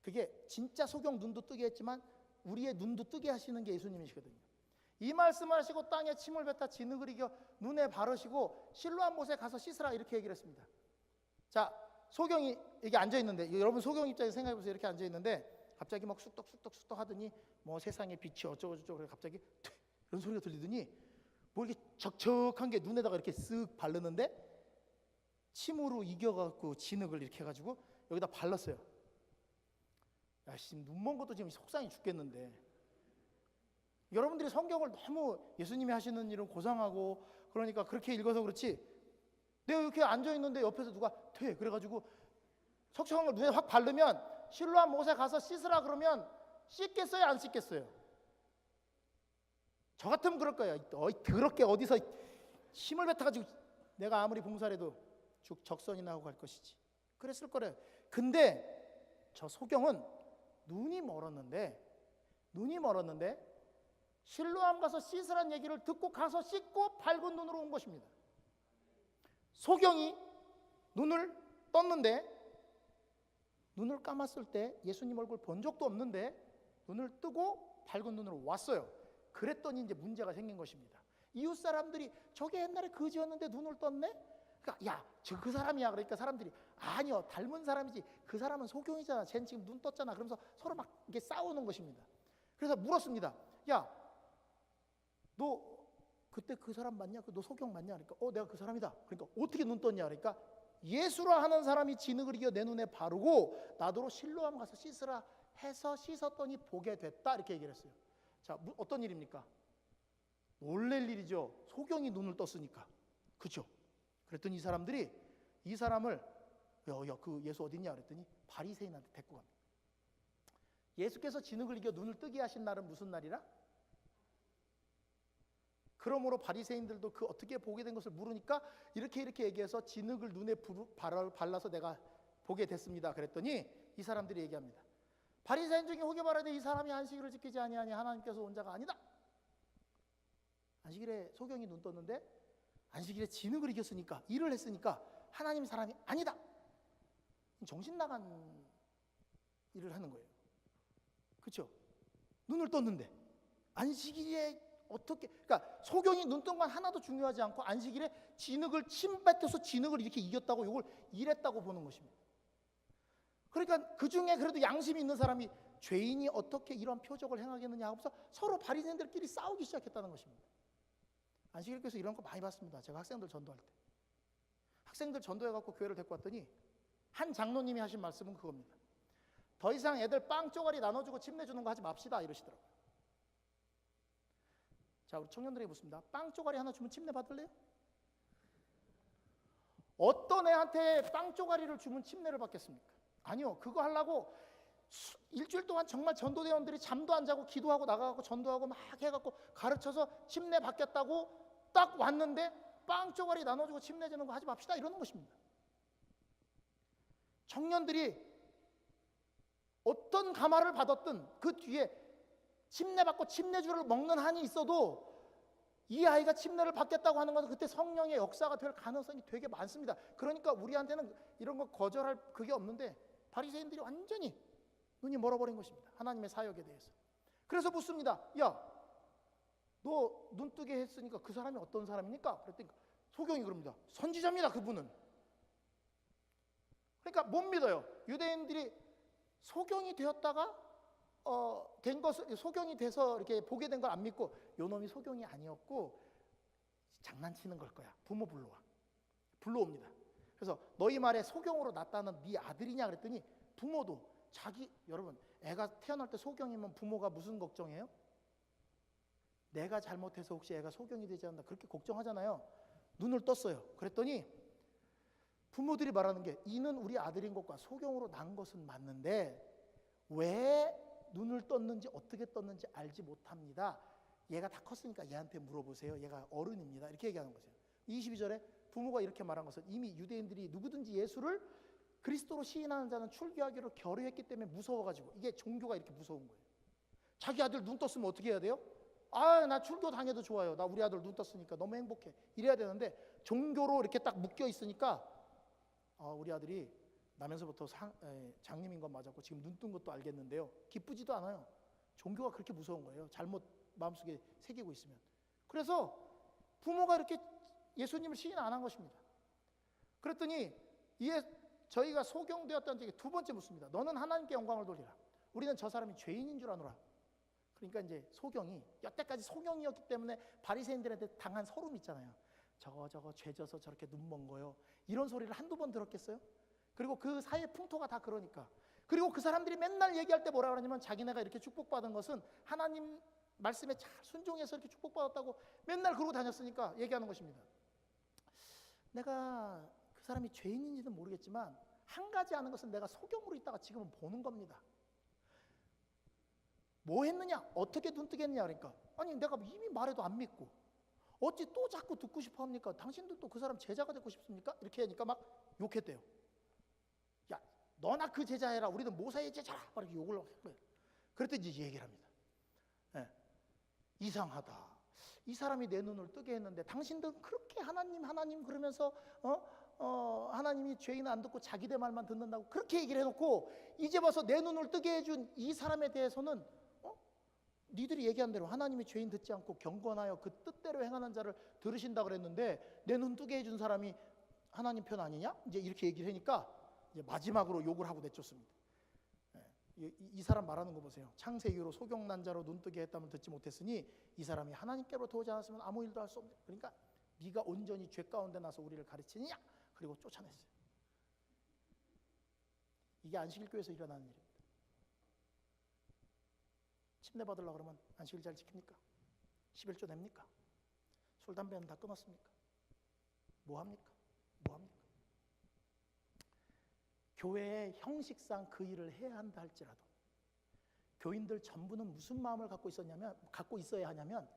그게 진짜 소경 눈도 뜨게 했지만 우리의 눈도 뜨게 하시는 게 예수님이시거든요. 이 말씀을 하시고 땅에 침을 뱉다 진흙을 이겨 눈에 바르시고 실로암 못에 가서 씻으라 이렇게 얘기를 했습니다. 자, 소경이 이게 앉아 있는데, 여러분 소경 입장에서 생각해 보세요. 이렇게 앉아 있는데 갑자기 막 쑥떡 하더니 뭐 세상의 빛이 어쩌고 저쩌고 갑자기 이런 소리가 들리더니 뭐 이렇게 적적한 게 눈에다가 이렇게 쓱 바르는데 침으로 이겨갖고 진흙을 이렇게 해가지고 여기다 발랐어요. 야, 지금 눈 먼 것도 지금 속상해 죽겠는데, 여러분들이 성경을 너무 예수님이 하시는 일은 고상하고 그러니까 그렇게 읽어서 그렇지, 내가 이렇게 앉아있는데 옆에서 누가 돼 그래가지고 척척한 걸 눈에 확 바르면 실로암 못에 가서 씻으라 그러면 씻겠어요, 안 씻겠어요? 저 같으면 그럴 거예요. 더럽게 어디서 힘을 뱉어가지고 내가 아무리 봉사를 해도 적선이나 하고 갈 것이지, 그랬을 거래요. 근데 저 소경은 눈이 멀었는데 실로암 가서 씻으란 얘기를 듣고 가서 씻고 밝은 눈으로 온 것입니다. 소경이 눈을 떴는데 눈을 감았을 때 예수님 얼굴 본 적도 없는데 눈을 뜨고 밝은 눈으로 왔어요. 그랬더니 이제 문제가 생긴 것입니다. 이웃 사람들이 저게 옛날에 거지였는데 눈을 떴네? 그러니까 야, 저 그 사람이야. 그러니까 사람들이 아니요, 닮은 사람이지, 그 사람은 소경이잖아, 쟤는 지금 눈 떴잖아. 그러면서 서로 막 이게 싸우는 것입니다. 그래서 물었습니다. 야, 너 그때 그 사람 맞냐? 너 소경 맞냐? 그러니까 내가 그 사람이다. 그러니까 어떻게 눈 떴냐? 그러니까 예수라 하는 사람이 진흙을 이겨 내 눈에 바르고 나더러 실로암 가서 씻으라 해서 씻었더니 보게 됐다, 이렇게 얘기를 했어요. 자, 어떤 일입니까? 놀랄 일이죠. 소경이 눈을 떴으니까. 그렇죠? 그랬더니 이 사람들이 이 사람을 그 예수 어디 있냐 그랬더니 바리새인한테 데리고 갑니다. 예수께서 진흙을 이겨 눈을 뜨게 하신 날은 무슨 날이라? 그러므로 바리새인들도 그 어떻게 보게 된 것을 물으니까 이렇게 얘기해서 진흙을 눈에 발라서 내가 보게 됐습니다. 그랬더니 이 사람들이 얘기합니다. 바리새인 중에 혹여 말하되 이 사람이 안식일을 지키지 아니하니 하나님께서 온 자가 아니다. 안식일에 소경이 눈 떴는데 안식일에 진흙을 이겼으니까, 일을 했으니까 하나님 사람이 아니다. 정신 나간 일을 하는 거예요. 그렇죠? 눈을 떴는데 안식일에 어떻게, 그러니까 소경이 눈 뜬 건 하나도 중요하지 않고 안식일에 진흙을 침 뱉어서 진흙을 이렇게 이겼다고, 이걸 일했다고 보는 것입니다. 그러니까 그 중에 그래도 양심이 있는 사람이 죄인이 어떻게 이런 표적을 행하겠느냐 하고서 서로 바리새인들끼리 싸우기 시작했다는 것입니다. 안식일교에서 이런 거 많이 봤습니다. 제가 학생들 전도할 때 학생들 전도해갖고 교회를 데리고 왔더니 한 장로님이 하신 말씀은 그겁니다. 더 이상 애들 빵 쪼가리 나눠주고 침 내주는 거 하지 맙시다, 이러시더라고요. 자, 우리 청년들에게 묻습니다. 빵 쪼가리 하나 주면 침내 받을래요? 어떤 애한테 빵 쪼가리를 주면 침례를 받겠습니까? 아니요. 그거 하려고 일주일 동안 정말 전도대원들이 잠도 안 자고 기도하고 나가고 전도하고 막 해갖고 가르쳐서 침례 받겠다고 딱 왔는데 빵 쪼가리 나눠주고 침례 주는 거 하지 맙시다 이러는 것입니다. 청년들이 어떤 가마를 받았든 그 뒤에 침례 받고 침례주를 먹는 한이 있어도 이 아이가 침례를 받겠다고 하는 것은 그때 성령의 역사가 될 가능성이 되게 많습니다. 그러니까 우리한테는 이런 거 거절할 그게 없는데 바리새인들이 완전히 눈이 멀어버린 것입니다. 하나님의 사역에 대해서. 그래서 묻습니다. 야, 너 눈뜨게 했으니까 그 사람이 어떤 사람입니까? 그랬더니 소경이 그럽니다. 선지자입니다. 그분은. 그러니까 못 믿어요. 유대인들이 소경이 되었다가 된 것을 소경이 돼서 이렇게 보게 된 걸 안 믿고 요 놈이 소경이 아니었고 장난치는 걸 거야. 부모 불러옵니다. 그래서 너희 말에 소경으로 났다는 네 아들이냐 그랬더니 부모도 여러분 애가 태어날 때 소경이면 부모가 무슨 걱정해요? 내가 잘못해서 혹시 애가 소경이 되지 않나 그렇게 걱정하잖아요. 눈을 떴어요. 그랬더니 부모들이 말하는 게 이는 우리 아들인 것과 소경으로 난 것은 맞는데 왜 눈을 떴는지 어떻게 떴는지 알지 못합니다. 얘가 다 컸으니까 얘한테 물어보세요. 얘가 어른입니다. 이렇게 얘기하는 거죠. 22절에 부모가 이렇게 말한 것은 이미 유대인들이 누구든지 예수를 그리스도로 시인하는 자는 출교하기로 결의했기 때문에 무서워가지고 이게 종교가 이렇게 무서운 거예요. 자기 아들 눈 떴으면 어떻게 해야 돼요? 아, 나 출교 당해도 좋아요. 나 우리 아들 눈 떴으니까 너무 행복해. 이래야 되는데 종교로 이렇게 딱 묶여 있으니까 우리 아들이 나면서부터 장님인 건 맞았고 지금 눈 뜬 것도 알겠는데요. 기쁘지도 않아요. 종교가 그렇게 무서운 거예요. 잘못 마음속에 새기고 있으면. 그래서 부모가 이렇게 예수님을 시인 안 한 것입니다. 그랬더니 저희가 소경되었다는 적에 두 번째 묻습니다. 너는 하나님께 영광을 돌리라. 우리는 저 사람이 죄인인 줄 아노라. 그러니까 이제 소경이 여태까지 소경이었기 때문에 바리새인들한테 당한 서름 있잖아요. 저거 죄져서 저렇게 눈 먼 거요. 이런 소리를 한두 번 들었겠어요? 그리고 그 사회 풍토가 다 그러니까. 그리고 그 사람들이 맨날 얘기할 때 뭐라 그러냐면 자기네가 이렇게 축복받은 것은 하나님 말씀에 잘 순종해서 이렇게 축복받았다고 맨날 그러고 다녔으니까 얘기하는 것입니다. 내가 그 사람이 죄인인지는 모르겠지만 한 가지 아는 것은 내가 소경으로 있다가 지금은 보는 겁니다. 뭐 했느냐? 어떻게 눈뜨게 했느냐? 그러니까 아니 내가 이미 말해도 안 믿고 어찌 또 자꾸 듣고 싶어 합니까? 당신들도 그 사람 제자가 되고 싶습니까? 이렇게 하니까 막 욕했대요. 야, 너나 그 제자 해라. 우리는 모세의 제자라. 막 이렇게 욕을 한 거예요. 그랬더니 이제 얘기를 합니다. 네. 이상하다. 이 사람이 내 눈을 뜨게 했는데 당신들은 그렇게 하나님 그러면서 하나님이 죄인은 안 듣고 자기들 말만 듣는다고 그렇게 얘기를 해놓고 이제 와서 내 눈을 뜨게 해준 이 사람에 대해서는 니들이 얘기한 대로 하나님이 죄인 듣지 않고 경건하여 그 뜻대로 행하는 자를 들으신다 그랬는데 내 눈 뜨게 해준 사람이 하나님 편 아니냐? 이제 이렇게 얘기를 하니까 이제 마지막으로 욕을 하고 내쫓습니다. 이 사람 말하는 거 보세요. 창세 이후로 소경난 자로 눈 뜨게 했다면 듣지 못했으니 이 사람이 하나님께로부터 오지 않았으면 아무 일도 할 수 없네. 그러니까 네가 온전히 죄 가운데 나서 우리를 가르치느냐? 그리고 쫓아냈어요. 이게 안식일교회에서 일어나는 일입니다. 침례 받으려고 그러면 안식일 잘 지킵니까? 11조 냅니까? 술, 담배는 다 끊었습니까? 뭐 합니까? 교회의 형식상 그 일을 해야 한다 할지라도 교인들 전부는 무슨 마음을 갖고 있어야 하냐면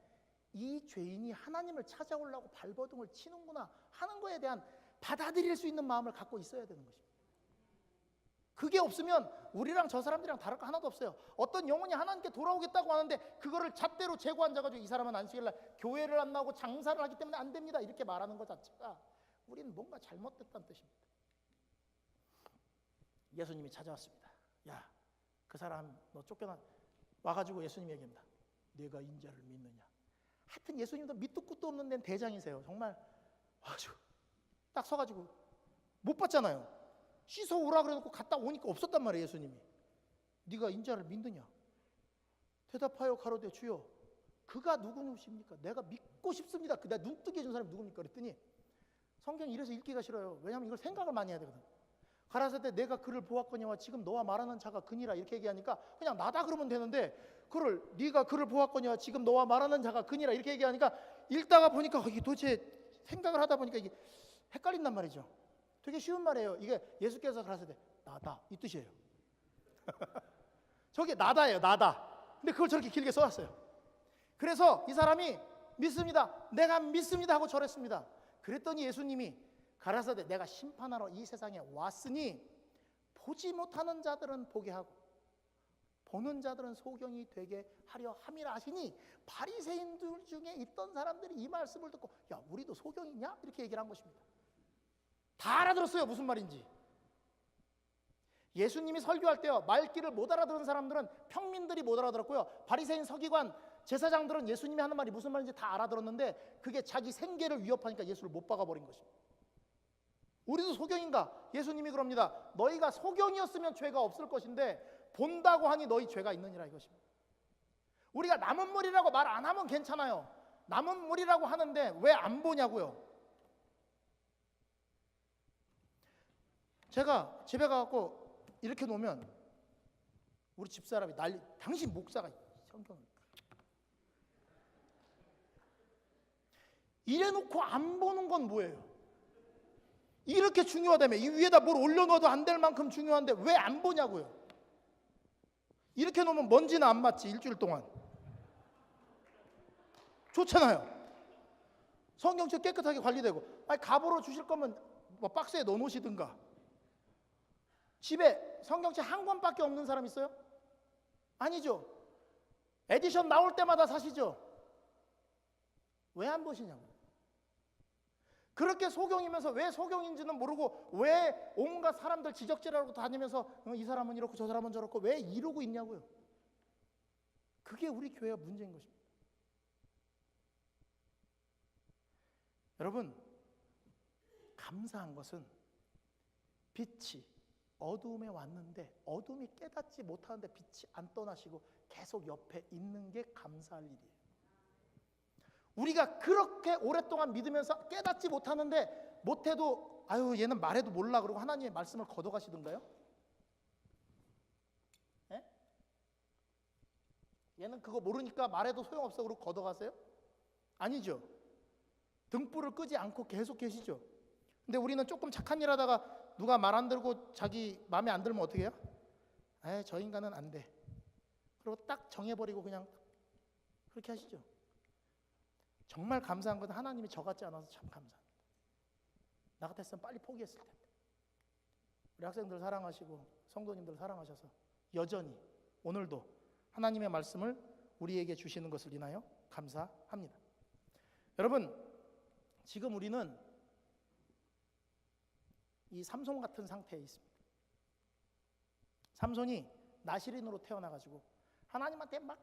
이 죄인이 하나님을 찾아오려고 발버둥을 치는구나 하는 거에 대한 받아들일 수 있는 마음을 갖고 있어야 되는 것입니다. 그게 없으면 우리랑 저 사람들이랑 다를 거 하나도 없어요. 어떤 영혼이 하나님께 돌아오겠다고 하는데 그거를 잣대로 재고 앉아가지고 이 사람은 안식일날 교회를 안 나오고 장사를 하기 때문에 안 됩니다 이렇게 말하는 것 자체가 우리는 뭔가 잘못됐다는 뜻입니다. 예수님이 찾아왔습니다. 야, 그 사람 너 쫓겨나 와가지고 예수님이 얘기합니다. 내가 인자를 믿느냐. 하여튼 예수님도 밑도 끝도 없는 데는 대장이세요. 정말 와가지고 딱 서가지고 못 봤잖아요. 씻어 오라 그래놓고 갔다 오니까 없었단 말이에요. 예수님이. 네가 인자를 믿느냐. 대답하여 가로되 주여 그가 누구십니까? 내가 믿고 싶습니다. 내가 눈 뜨게 해준 사람이 누굽니까? 그랬더니 성경이 이래서 읽기가 싫어요. 왜냐하면 이걸 생각을 많이 해야 되거든. 가라사대 내가 그를 보았거니와 지금 너와 말하는 자가 그니라 이렇게 얘기하니까 그냥 나다 그러면 되는데 네가 그를 보았거니와 지금 너와 말하는 자가 그니라 이렇게 얘기하니까 읽다가 보니까 이게 도대체 생각을 하다 보니까 이게 헷갈린단 말이죠. 되게 쉬운 말이에요. 이게 예수께서 가라사대 나다 이 뜻이에요. 저게 나다예요. 나다. 근데 그걸 저렇게 길게 써놨어요. 그래서 이 사람이 믿습니다. 내가 믿습니다 하고 절했습니다. 그랬더니 예수님이 가라사대 내가 심판하러 이 세상에 왔으니 보지 못하는 자들은 보게 하고 보는 자들은 소경이 되게 하려 함이라 하시니 바리새인들 중에 있던 사람들이 이 말씀을 듣고 야 우리도 소경이냐? 이렇게 얘기를 한 것입니다. 다 알아들었어요. 무슨 말인지. 예수님이 설교할 때요 말귀를 못 알아들은 사람들은 평민들이 못 알아들었고요 바리새인 서기관 제사장들은 예수님이 하는 말이 무슨 말인지 다 알아들었는데 그게 자기 생계를 위협하니까 예수를 못 박아버린 것입니다. 우리도 소경인가? 예수님이 그럽니다. 너희가 소경이었으면 죄가 없을 것인데 본다고 하니 너희 죄가 있느니라 이것입니다. 우리가 남은 물이라고 말 안 하면 괜찮아요. 남은 물이라고 하는데 왜 안 보냐고요. 제가 집에 가갖고 이렇게 놓으면 우리 집사람이 난리. 당신 목사가 성경을 이래놓고 안 보는 건 뭐예요? 이렇게 중요하다며 이 위에다 뭘 올려놓아도 안 될 만큼 중요한데 왜 안 보냐고요. 이렇게 놓으면 먼지는 안 맞지 일주일 동안. 좋잖아요. 성경책 깨끗하게 관리되고. 아니 갑오로 주실 거면 뭐 박스에 넣어놓으시든가. 집에 성경책 한 권밖에 없는 사람 있어요? 아니죠. 에디션 나올 때마다 사시죠. 왜 안 보시냐고. 그렇게 소경이면서 왜 소경인지는 모르고 왜 온갖 사람들 지적질하고 다니면서 이 사람은 이렇고 저 사람은 저렇고 왜 이러고 있냐고요. 그게 우리 교회가 문제인 것입니다. 여러분 감사한 것은 빛이 어두움에 왔는데 어둠이 깨닫지 못하는데 빛이 안 떠나시고 계속 옆에 있는 게 감사할 일이에요. 우리가 그렇게 오랫동안 믿으면서 깨닫지 못하는데 못해도 아유 얘는 말해도 몰라 그러고 하나님의 말씀을 걷어가시던가요? 예? 얘는 그거 모르니까 말해도 소용없어 그러고 걷어가세요? 아니죠. 등불을 끄지 않고 계속 계시죠. 근데 우리는 조금 착한 일 하다가 누가 말 안 들고 자기 마음에 안 들면 어떻게 해요? 에이 저 인간은 안 돼. 그리고 딱 정해버리고 그냥 그렇게 하시죠. 정말 감사한 건 하나님이 저 같지 않아서 참 감사합니다. 나 같았으면 빨리 포기했을 텐데. 우리 학생들 사랑하시고 성도님들 사랑하셔서 여전히 오늘도 하나님의 말씀을 우리에게 주시는 것을 인하여 감사합니다. 여러분 지금 우리는 이 삼손 같은 상태에 있습니다. 삼손이 나시린으로 태어나가지고 하나님한테 막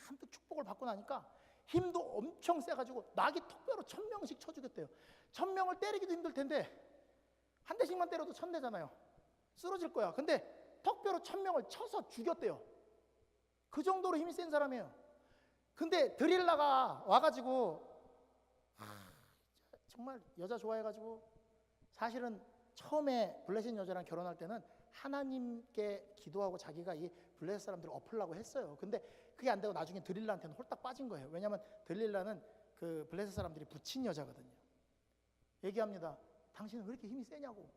한뜻 축복을 받고 나니까 힘도 엄청 세가지고 낙이 턱뼈로 1000명씩 쳐주겠대요. 1000명을 때리기도 힘들 텐데 한 대씩만 때려도 1000대잖아요. 쓰러질 거야. 근데 턱뼈로 1000명을 쳐서 죽였대요. 그 정도로 힘이 센 사람이에요. 근데 드릴라가 와가지고 정말 여자 좋아해가지고 사실은 처음에 블레셋 여자랑 결혼할 때는 하나님께 기도하고 자기가 이 블레셋 사람들을 엎으려고 했어요. 근데 그게 안 되고 나중에 드릴라한테는 홀딱 빠진 거예요. 왜냐하면 드릴라는 그 블레셋 사람들이 붙인 여자거든요. 얘기합니다. 당신은 왜 이렇게 힘이 세냐고.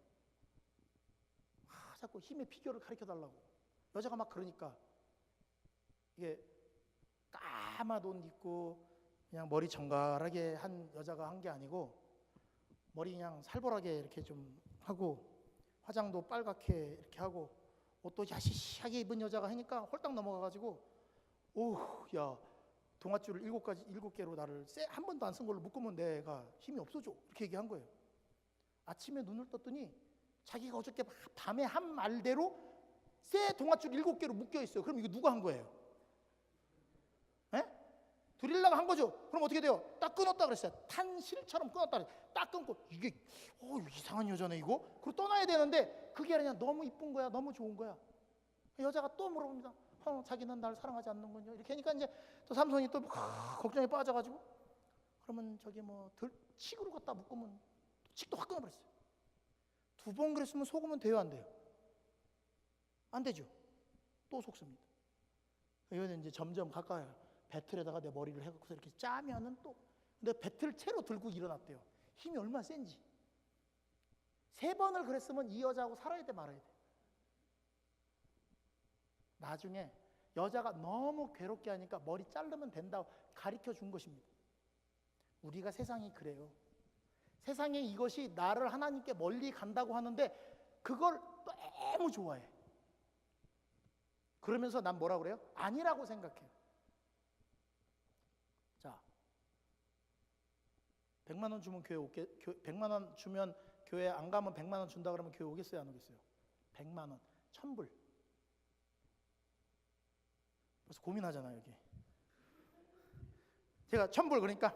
자꾸 힘의 비결을 가르쳐달라고. 여자가 막 그러니까 이게 까만 옷 입고 그냥 머리 정갈하게 한 여자가 한 게 아니고 머리 그냥 살벌하게 이렇게 좀 하고 화장도 빨갛게 이렇게 하고 옷도 야시시하게 입은 여자가 하니까 홀딱 넘어가가지고 야 동아줄을 7개로 나를 한 번도 안 쓴 걸로 묶으면 내가 힘이 없어져 이렇게 얘기한 거예요. 아침에 눈을 떴더니 자기가 어저께 밤에 한 말대로 쇠 동아줄 7개로 묶여 있어요. 그럼 이거 누가 한 거예요? 드릴라가 한 거죠. 그럼 어떻게 돼요? 딱 끊었다 그랬어요. 탄실처럼 끊었다 그랬어요. 딱 끊고 이게 이상한 여자네 이거. 그리고 떠나야 되는데 그게 아니라 너무 이쁜 거야. 너무 좋은 거야. 여자가 또 물어봅니다. 자기는 날 사랑하지 않는군요. 이렇게 하니까 이제 또 삼손이 또 걱정에 빠져가지고 그러면 저기 뭐 칡으로 갖다 묶으면 칡도 확 끊어버렸어요. 2번 그랬으면 속으면 돼요 안 돼요? 안 되죠. 또 속습니다. 이거는 이제 점점 가까이 배틀에다가 내 머리를 해갖고서 이렇게 짜면은 또 근데 배틀 채로 들고 일어났대요. 힘이 얼마나 센지. 3번을 그랬으면 이 여자하고 살아야 돼 말아야 돼. 나중에 여자가 너무 괴롭게 하니까 머리 자르면 된다고 가르쳐 준 것입니다. 우리가 세상이 그래요. 세상에 이것이 나를 하나님께 멀리 간다고 하는데 그걸 너무 좋아해. 그러면서 난 뭐라 그래요? 아니라고 생각해요. 자, 100만 원 주면 교회 오게, 100만 원 주면 교회 안 가면 100만 원 준다 그러면 교회 오겠어요, 안 오겠어요? 100만 원, 1000불. 그래서 고민하잖아요, 여기. 제가 1000불 그러니까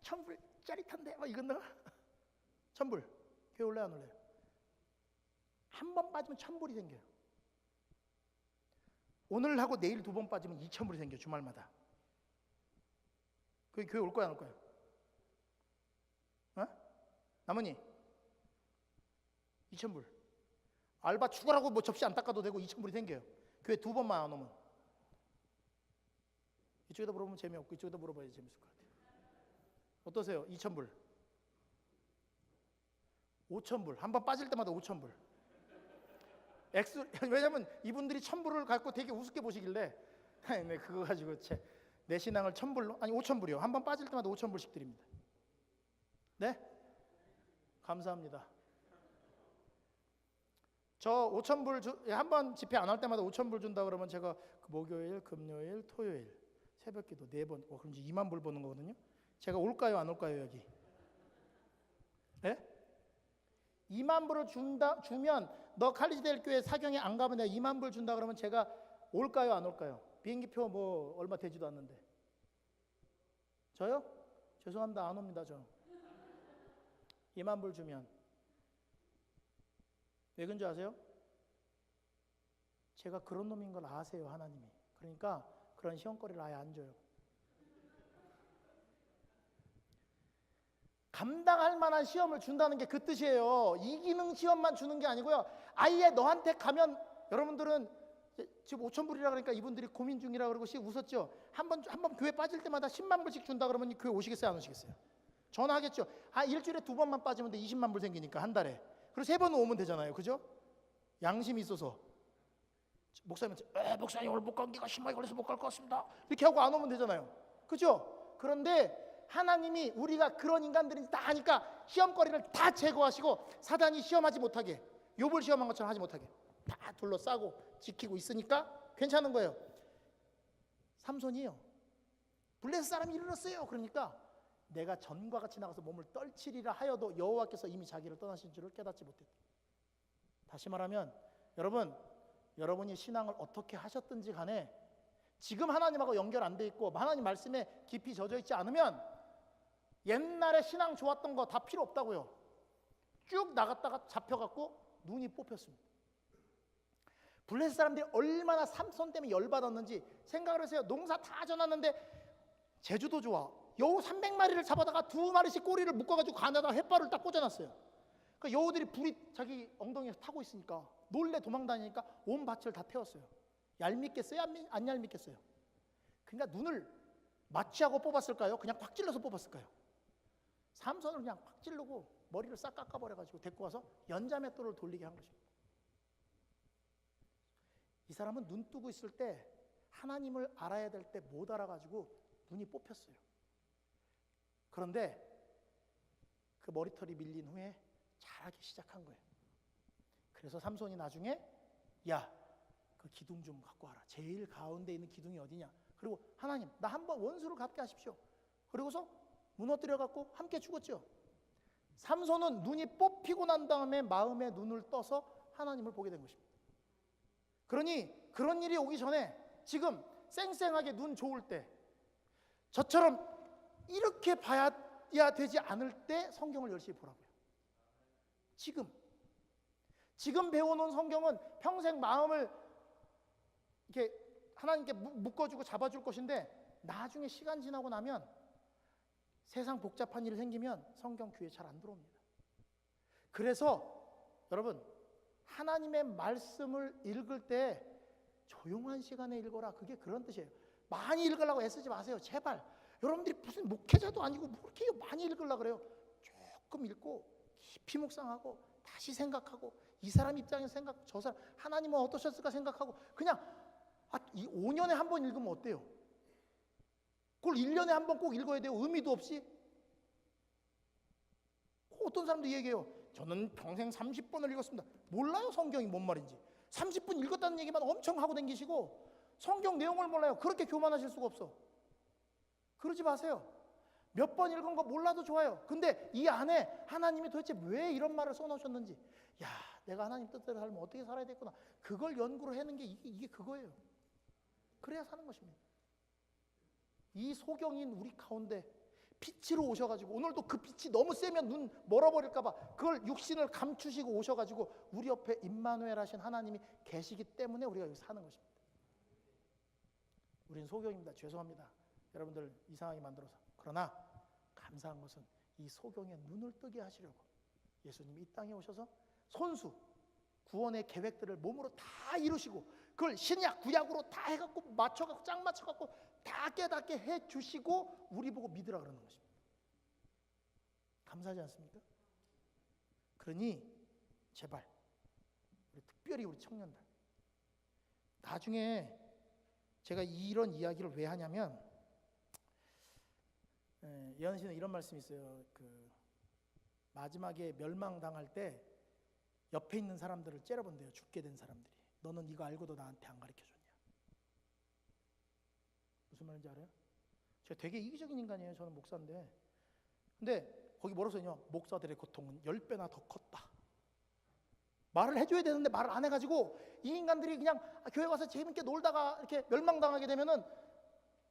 1000불 짜릿한데 막 이건가? 1000불. 교회 올래요, 안 올래요? 한 번 빠지면 1000불이 생겨요. 오늘 하고 내일 2번 빠지면 2000불이 생겨요, 주말마다. 그 교회 올 거야, 안 올 거야? 어? 나머니 2000불. 알바 죽으라고 뭐 접시 안 닦아도 되고 2000불이 생겨요. 교회 2번만 안 오면. 이쪽에다 물어보면 재미없고 이쪽에다 물어봐야지 재밌을 것 같아요. 어떠세요? 2000불. 5000불. 한 번 빠질 때마다 5000불. 왜냐면 이분들이 1000불을 갖고 되게 우습게 보시길래 네, 그거 가지고 내 신앙을 1000불로, 아니 5000불이요. 한 번 빠질 때마다 5000불씩 드립니다. 네? 감사합니다. 저 5000불 한 번 집회 안 할 때마다 5000불 준다 그러면 제가 목요일, 금요일, 토요일 새벽기도 4번, 그럼 이제 2만 불 버는 거거든요. 제가 올까요, 안 올까요, 여기? 네? 2만 불을 주면 너 칼리지대일 교회 사경에 안 가면 내가 2만 불 준다 그러면 제가 올까요, 안 올까요? 비행기표 뭐 얼마 되지도 않는데. 저요? 죄송합니다, 안 옵니다, 저. 2만 불 주면. 왜 그런 줄 아세요? 제가 그런 놈인 걸 아세요, 하나님이. 그러니까 그런 시험거리를 아예 안 줘요. 감당할 만한 시험을 준다는 게 그 뜻이에요. 이기능 시험만 주는 게 아니고요. 아예 너한테 가면, 여러분들은 지금 5000불이라 그러니까 이분들이 고민 중이라 그러고 웃었죠. 한 번 교회 빠질 때마다 10만 불씩 준다 그러면 교회 오시겠어요, 안 오시겠어요? 전화하겠죠. 일주일에 2번만 빠지면 돼. 20만 불 생기니까 한 달에. 그리고 3번은 오면 되잖아요, 그죠? 양심이 있어서. 목사님한테 목사님 오늘 목감기가 심하게 걸려서 못 갈 것 같습니다. 이렇게 하고 안 오면 되잖아요, 그죠? 그런데 하나님이 우리가 그런 인간들인지 다 아니까 시험거리를 다 제거하시고 사단이 시험하지 못하게, 욥을 시험한 것처럼 하지 못하게 다 둘러싸고 지키고 있으니까 괜찮은 거예요. 삼손이요, 블레셋 사람이 이르렀어요. 그러니까 내가 전과 같이 나가서 몸을 떨치리라 하여도 여호와께서 이미 자기를 떠나신 줄을 깨닫지 못했다. 다시 말하면 여러분이 신앙을 어떻게 하셨든지 간에 지금 하나님하고 연결 안 돼 있고 하나님 말씀에 깊이 젖어 있지 않으면 옛날에 신앙 좋았던 거 다 필요 없다고요. 쭉 나갔다가 잡혀갖고 눈이 뽑혔습니다. 블레셋 사람들이 얼마나 삼손 때문에 열받았는지 생각을 하세요. 농사 다 져놨는데 제주도 좋아. 여우 300마리를 잡아다가 2마리씩 꼬리를 묶어가지고 간에다가 햇발을 딱 꽂아놨어요. 그러니까 여우들이 불이 자기 엉덩이에 타고 있으니까 놀래 도망다니니까 온 밭을 다 태웠어요. 얄밉겠어요? 안 얄밉겠어요? 그러니까 눈을 마취하고 뽑았을까요? 그냥 확 찔러서 뽑았을까요? 삼손을 그냥 확 찌르고 머리를 싹 깎아버려가지고 데리고 와서 연자맷돌을 돌리게 한 것입니다. 이 사람은 눈 뜨고 있을 때 하나님을 알아야 될 때 못 알아가지고 눈이 뽑혔어요. 그런데 그 머리털이 밀린 후에 잘하기 시작한 거예요. 그래서 삼손이 나중에 그 기둥 좀 갖고 와라. 제일 가운데 있는 기둥이 어디냐. 그리고 하나님, 나 한번 원수를 갚게 하십시오. 그리고서 무너뜨려 갖고 함께 죽었죠. 삼손은 눈이 뽑히고 난 다음에 마음의 눈을 떠서 하나님을 보게 된 것입니다. 그러니 그런 일이 오기 전에 지금 쌩쌩하게 눈 좋을 때, 저처럼 이렇게 봐야 되지 않을 때 성경을 열심히 보라고요. 지금 배워놓은 성경은 평생 마음을 이렇게 하나님께 묶어주고 잡아줄 것인데, 나중에 시간 지나고 나면 세상 복잡한 일이 생기면 성경 귀에 잘 안 들어옵니다. 그래서 여러분, 하나님의 말씀을 읽을 때 조용한 시간에 읽어라. 그게 그런 뜻이에요. 많이 읽으려고 애쓰지 마세요, 제발. 여러분들이 무슨 목회자도 아니고 뭐 이렇게 많이 읽으려고 그래요. 조금 읽고 깊이 묵상하고 다시 생각하고 이 사람 입장에서 생각, 저 사람 하나님은 어떠셨을까 생각하고 그냥 이 5년에 한 번 읽으면 어때요? 그걸 1년에 한 번 꼭 읽어야 돼요. 의미도 없이. 어떤 사람도 얘기해요. 저는 평생 30번을 읽었습니다. 몰라요, 성경이 뭔 말인지. 30분 읽었다는 얘기만 엄청 하고 다니시고 성경 내용을 몰라요. 그렇게 교만하실 수가 없어. 그러지 마세요. 몇 번 읽은 거 몰라도 좋아요. 근데 이 안에 하나님이 도대체 왜 이런 말을 써놓으셨는지, 야, 내가 하나님 뜻대로 살면 어떻게 살아야 되겠구나, 그걸 연구를 해는 게 이게 그거예요. 그래야 사는 것입니다. 이 소경인 우리 가운데 빛으로 오셔가지고, 오늘도 그 빛이 너무 세면 눈 멀어버릴까봐 그걸 육신을 감추시고 오셔가지고 우리 옆에 임마누엘 하신 하나님이 계시기 때문에 우리가 여기 사는 것입니다. 우린 소경입니다. 죄송합니다. 여러분들 이상하게 만들어서. 그러나 감사한 것은 이 소경의 눈을 뜨게 하시려고 예수님이 이 땅에 오셔서 손수 구원의 계획들을 몸으로 다 이루시고 그걸 신약 구약으로 다 해갖고 맞춰갖고 짝 맞춰갖고 다 깨닫게 해주시고 우리 보고 믿으라 그러는 것입니다. 감사하지 않습니까? 그러니 제발 특별히 우리 청년들, 나중에 제가 이런 이야기를 왜 하냐면, 예언 씨는 이런 말씀이 있어요. 마지막에 멸망당할 때 옆에 있는 사람들을 째려본대요. 죽게 된 사람들이. 너는 이거 알고도 나한테 안 가르쳐줬냐. 무슨 말인지 알아요? 제가 되게 이기적인 인간이에요. 저는 목사인데. 근데 거기 뭐라고 써있냐, 목사들의 고통은 10배나 더 컸다. 말을 해줘야 되는데 말을 안 해가지고 이 인간들이 그냥 교회 와서 재밌게 놀다가 이렇게 멸망당하게 되면은,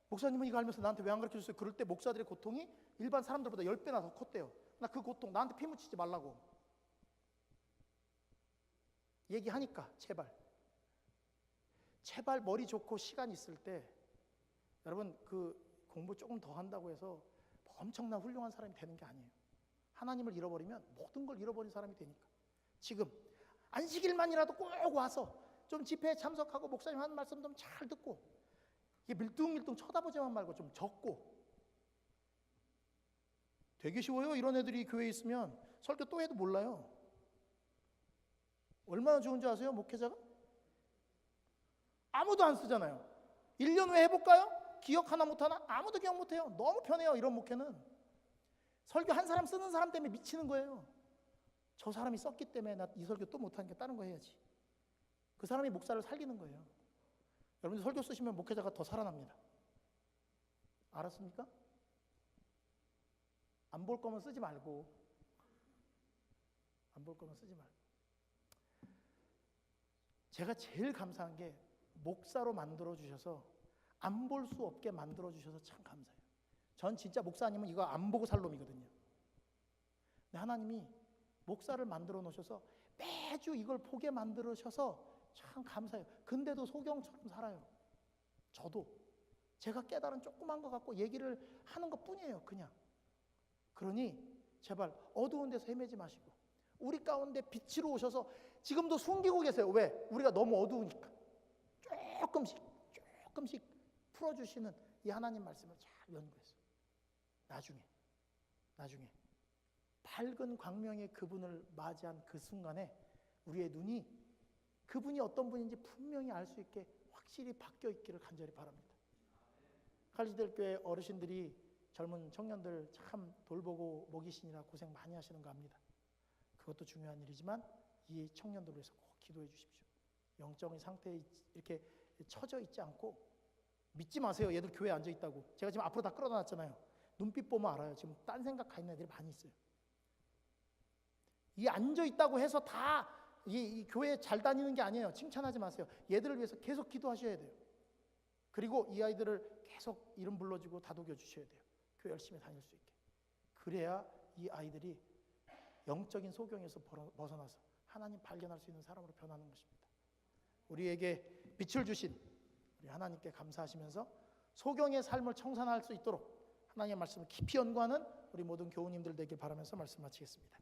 목사님은 이거 알면서 나한테 왜 안 가르쳐줬어요? 그럴 때 목사들의 고통이 일반 사람들보다 10배나 더 컸대요. 나 그 고통 나한테 피 묻히지 말라고 얘기하니까 제발 머리 좋고 시간 있을 때, 여러분 공부 조금 더 한다고 해서 엄청난 훌륭한 사람이 되는 게 아니에요. 하나님을 잃어버리면 모든 걸 잃어버린 사람이 되니까 지금 안식일만이라도 꼭 와서 좀 집회에 참석하고 목사님 하는 말씀 좀 잘 듣고, 이게 밀뚱밀뚱 쳐다보지만 말고 좀 적고. 되게 쉬워요. 이런 애들이 교회에 있으면 설교 또 해도 몰라요. 얼마나 좋은지 아세요? 목회자가? 아무도 안 쓰잖아요. 1년 후에 해볼까요? 기억 하나 못하나? 아무도 기억 못해요. 너무 편해요. 이런 목회는. 설교 한 사람 쓰는 사람 때문에 미치는 거예요. 저 사람이 썼기 때문에 나 이 설교 또 못하니까 다른 거 해야지. 그 사람이 목사를 살리는 거예요. 여러분들 설교 쓰시면 목회자가 더 살아납니다. 알았습니까? 안 볼 거면 쓰지 말고. 안 볼 거면 쓰지 말고. 제가 제일 감사한 게 목사로 만들어 주셔서 안 볼 수 없게 만들어 주셔서 참 감사해요. 전 진짜 목사 아니면 이거 안 보고 살 놈이거든요. 근데 하나님이 목사를 만들어 놓으셔서 매주 이걸 보게 만들으셔서 참 감사해요. 근데도 소경처럼 살아요. 저도 제가 깨달은 조그만 거 갖고 얘기를 하는 것 뿐이에요. 그냥. 그러니 제발 어두운 데서 헤매지 마시고 우리 가운데 빛으로 오셔서 지금도 숨기고 계세요. 왜? 우리가 너무 어두우니까. 조금씩 풀어주시는 이 하나님 말씀을 잘 연구해서 나중에 밝은 광명의 그분을 맞이한 그 순간에 우리의 눈이 그분이 어떤 분인지 분명히 알 수 있게 확실히 바뀌어 있기를 간절히 바랍니다. 칼지델교회 어르신들이 젊은 청년들 참 돌보고 먹이시느라 고생 많이 하시는 거 압니다. 그것도 중요한 일이지만 이 청년들을 위해서 꼭 기도해 주십시오. 영적인 상태에 이렇게 처져 있지 않고, 믿지 마세요. 얘들 교회에 앉아 있다고. 제가 지금 앞으로 다 끌어놨잖아요. 눈빛 보면 알아요. 지금 딴 생각 가 있는 애들이 많이 있어요. 이 앉아 있다고 해서 다 이 교회에 잘 다니는 게 아니에요. 칭찬하지 마세요. 얘들을 위해서 계속 기도하셔야 돼요. 그리고 이 아이들을 계속 이름 불러주고 다독여 주셔야 돼요. 교회 열심히 다닐 수 있게. 그래야 이 아이들이 영적인 소경에서 벗어나서 하나님 발견할 수 있는 사람으로 변하는 것입니다. 우리에게 빛을 주신 우리 하나님께 감사하시면서 소경의 삶을 청산할 수 있도록 하나님의 말씀을 깊이 연구하는 우리 모든 교우님들 되길 바라면서 말씀 마치겠습니다.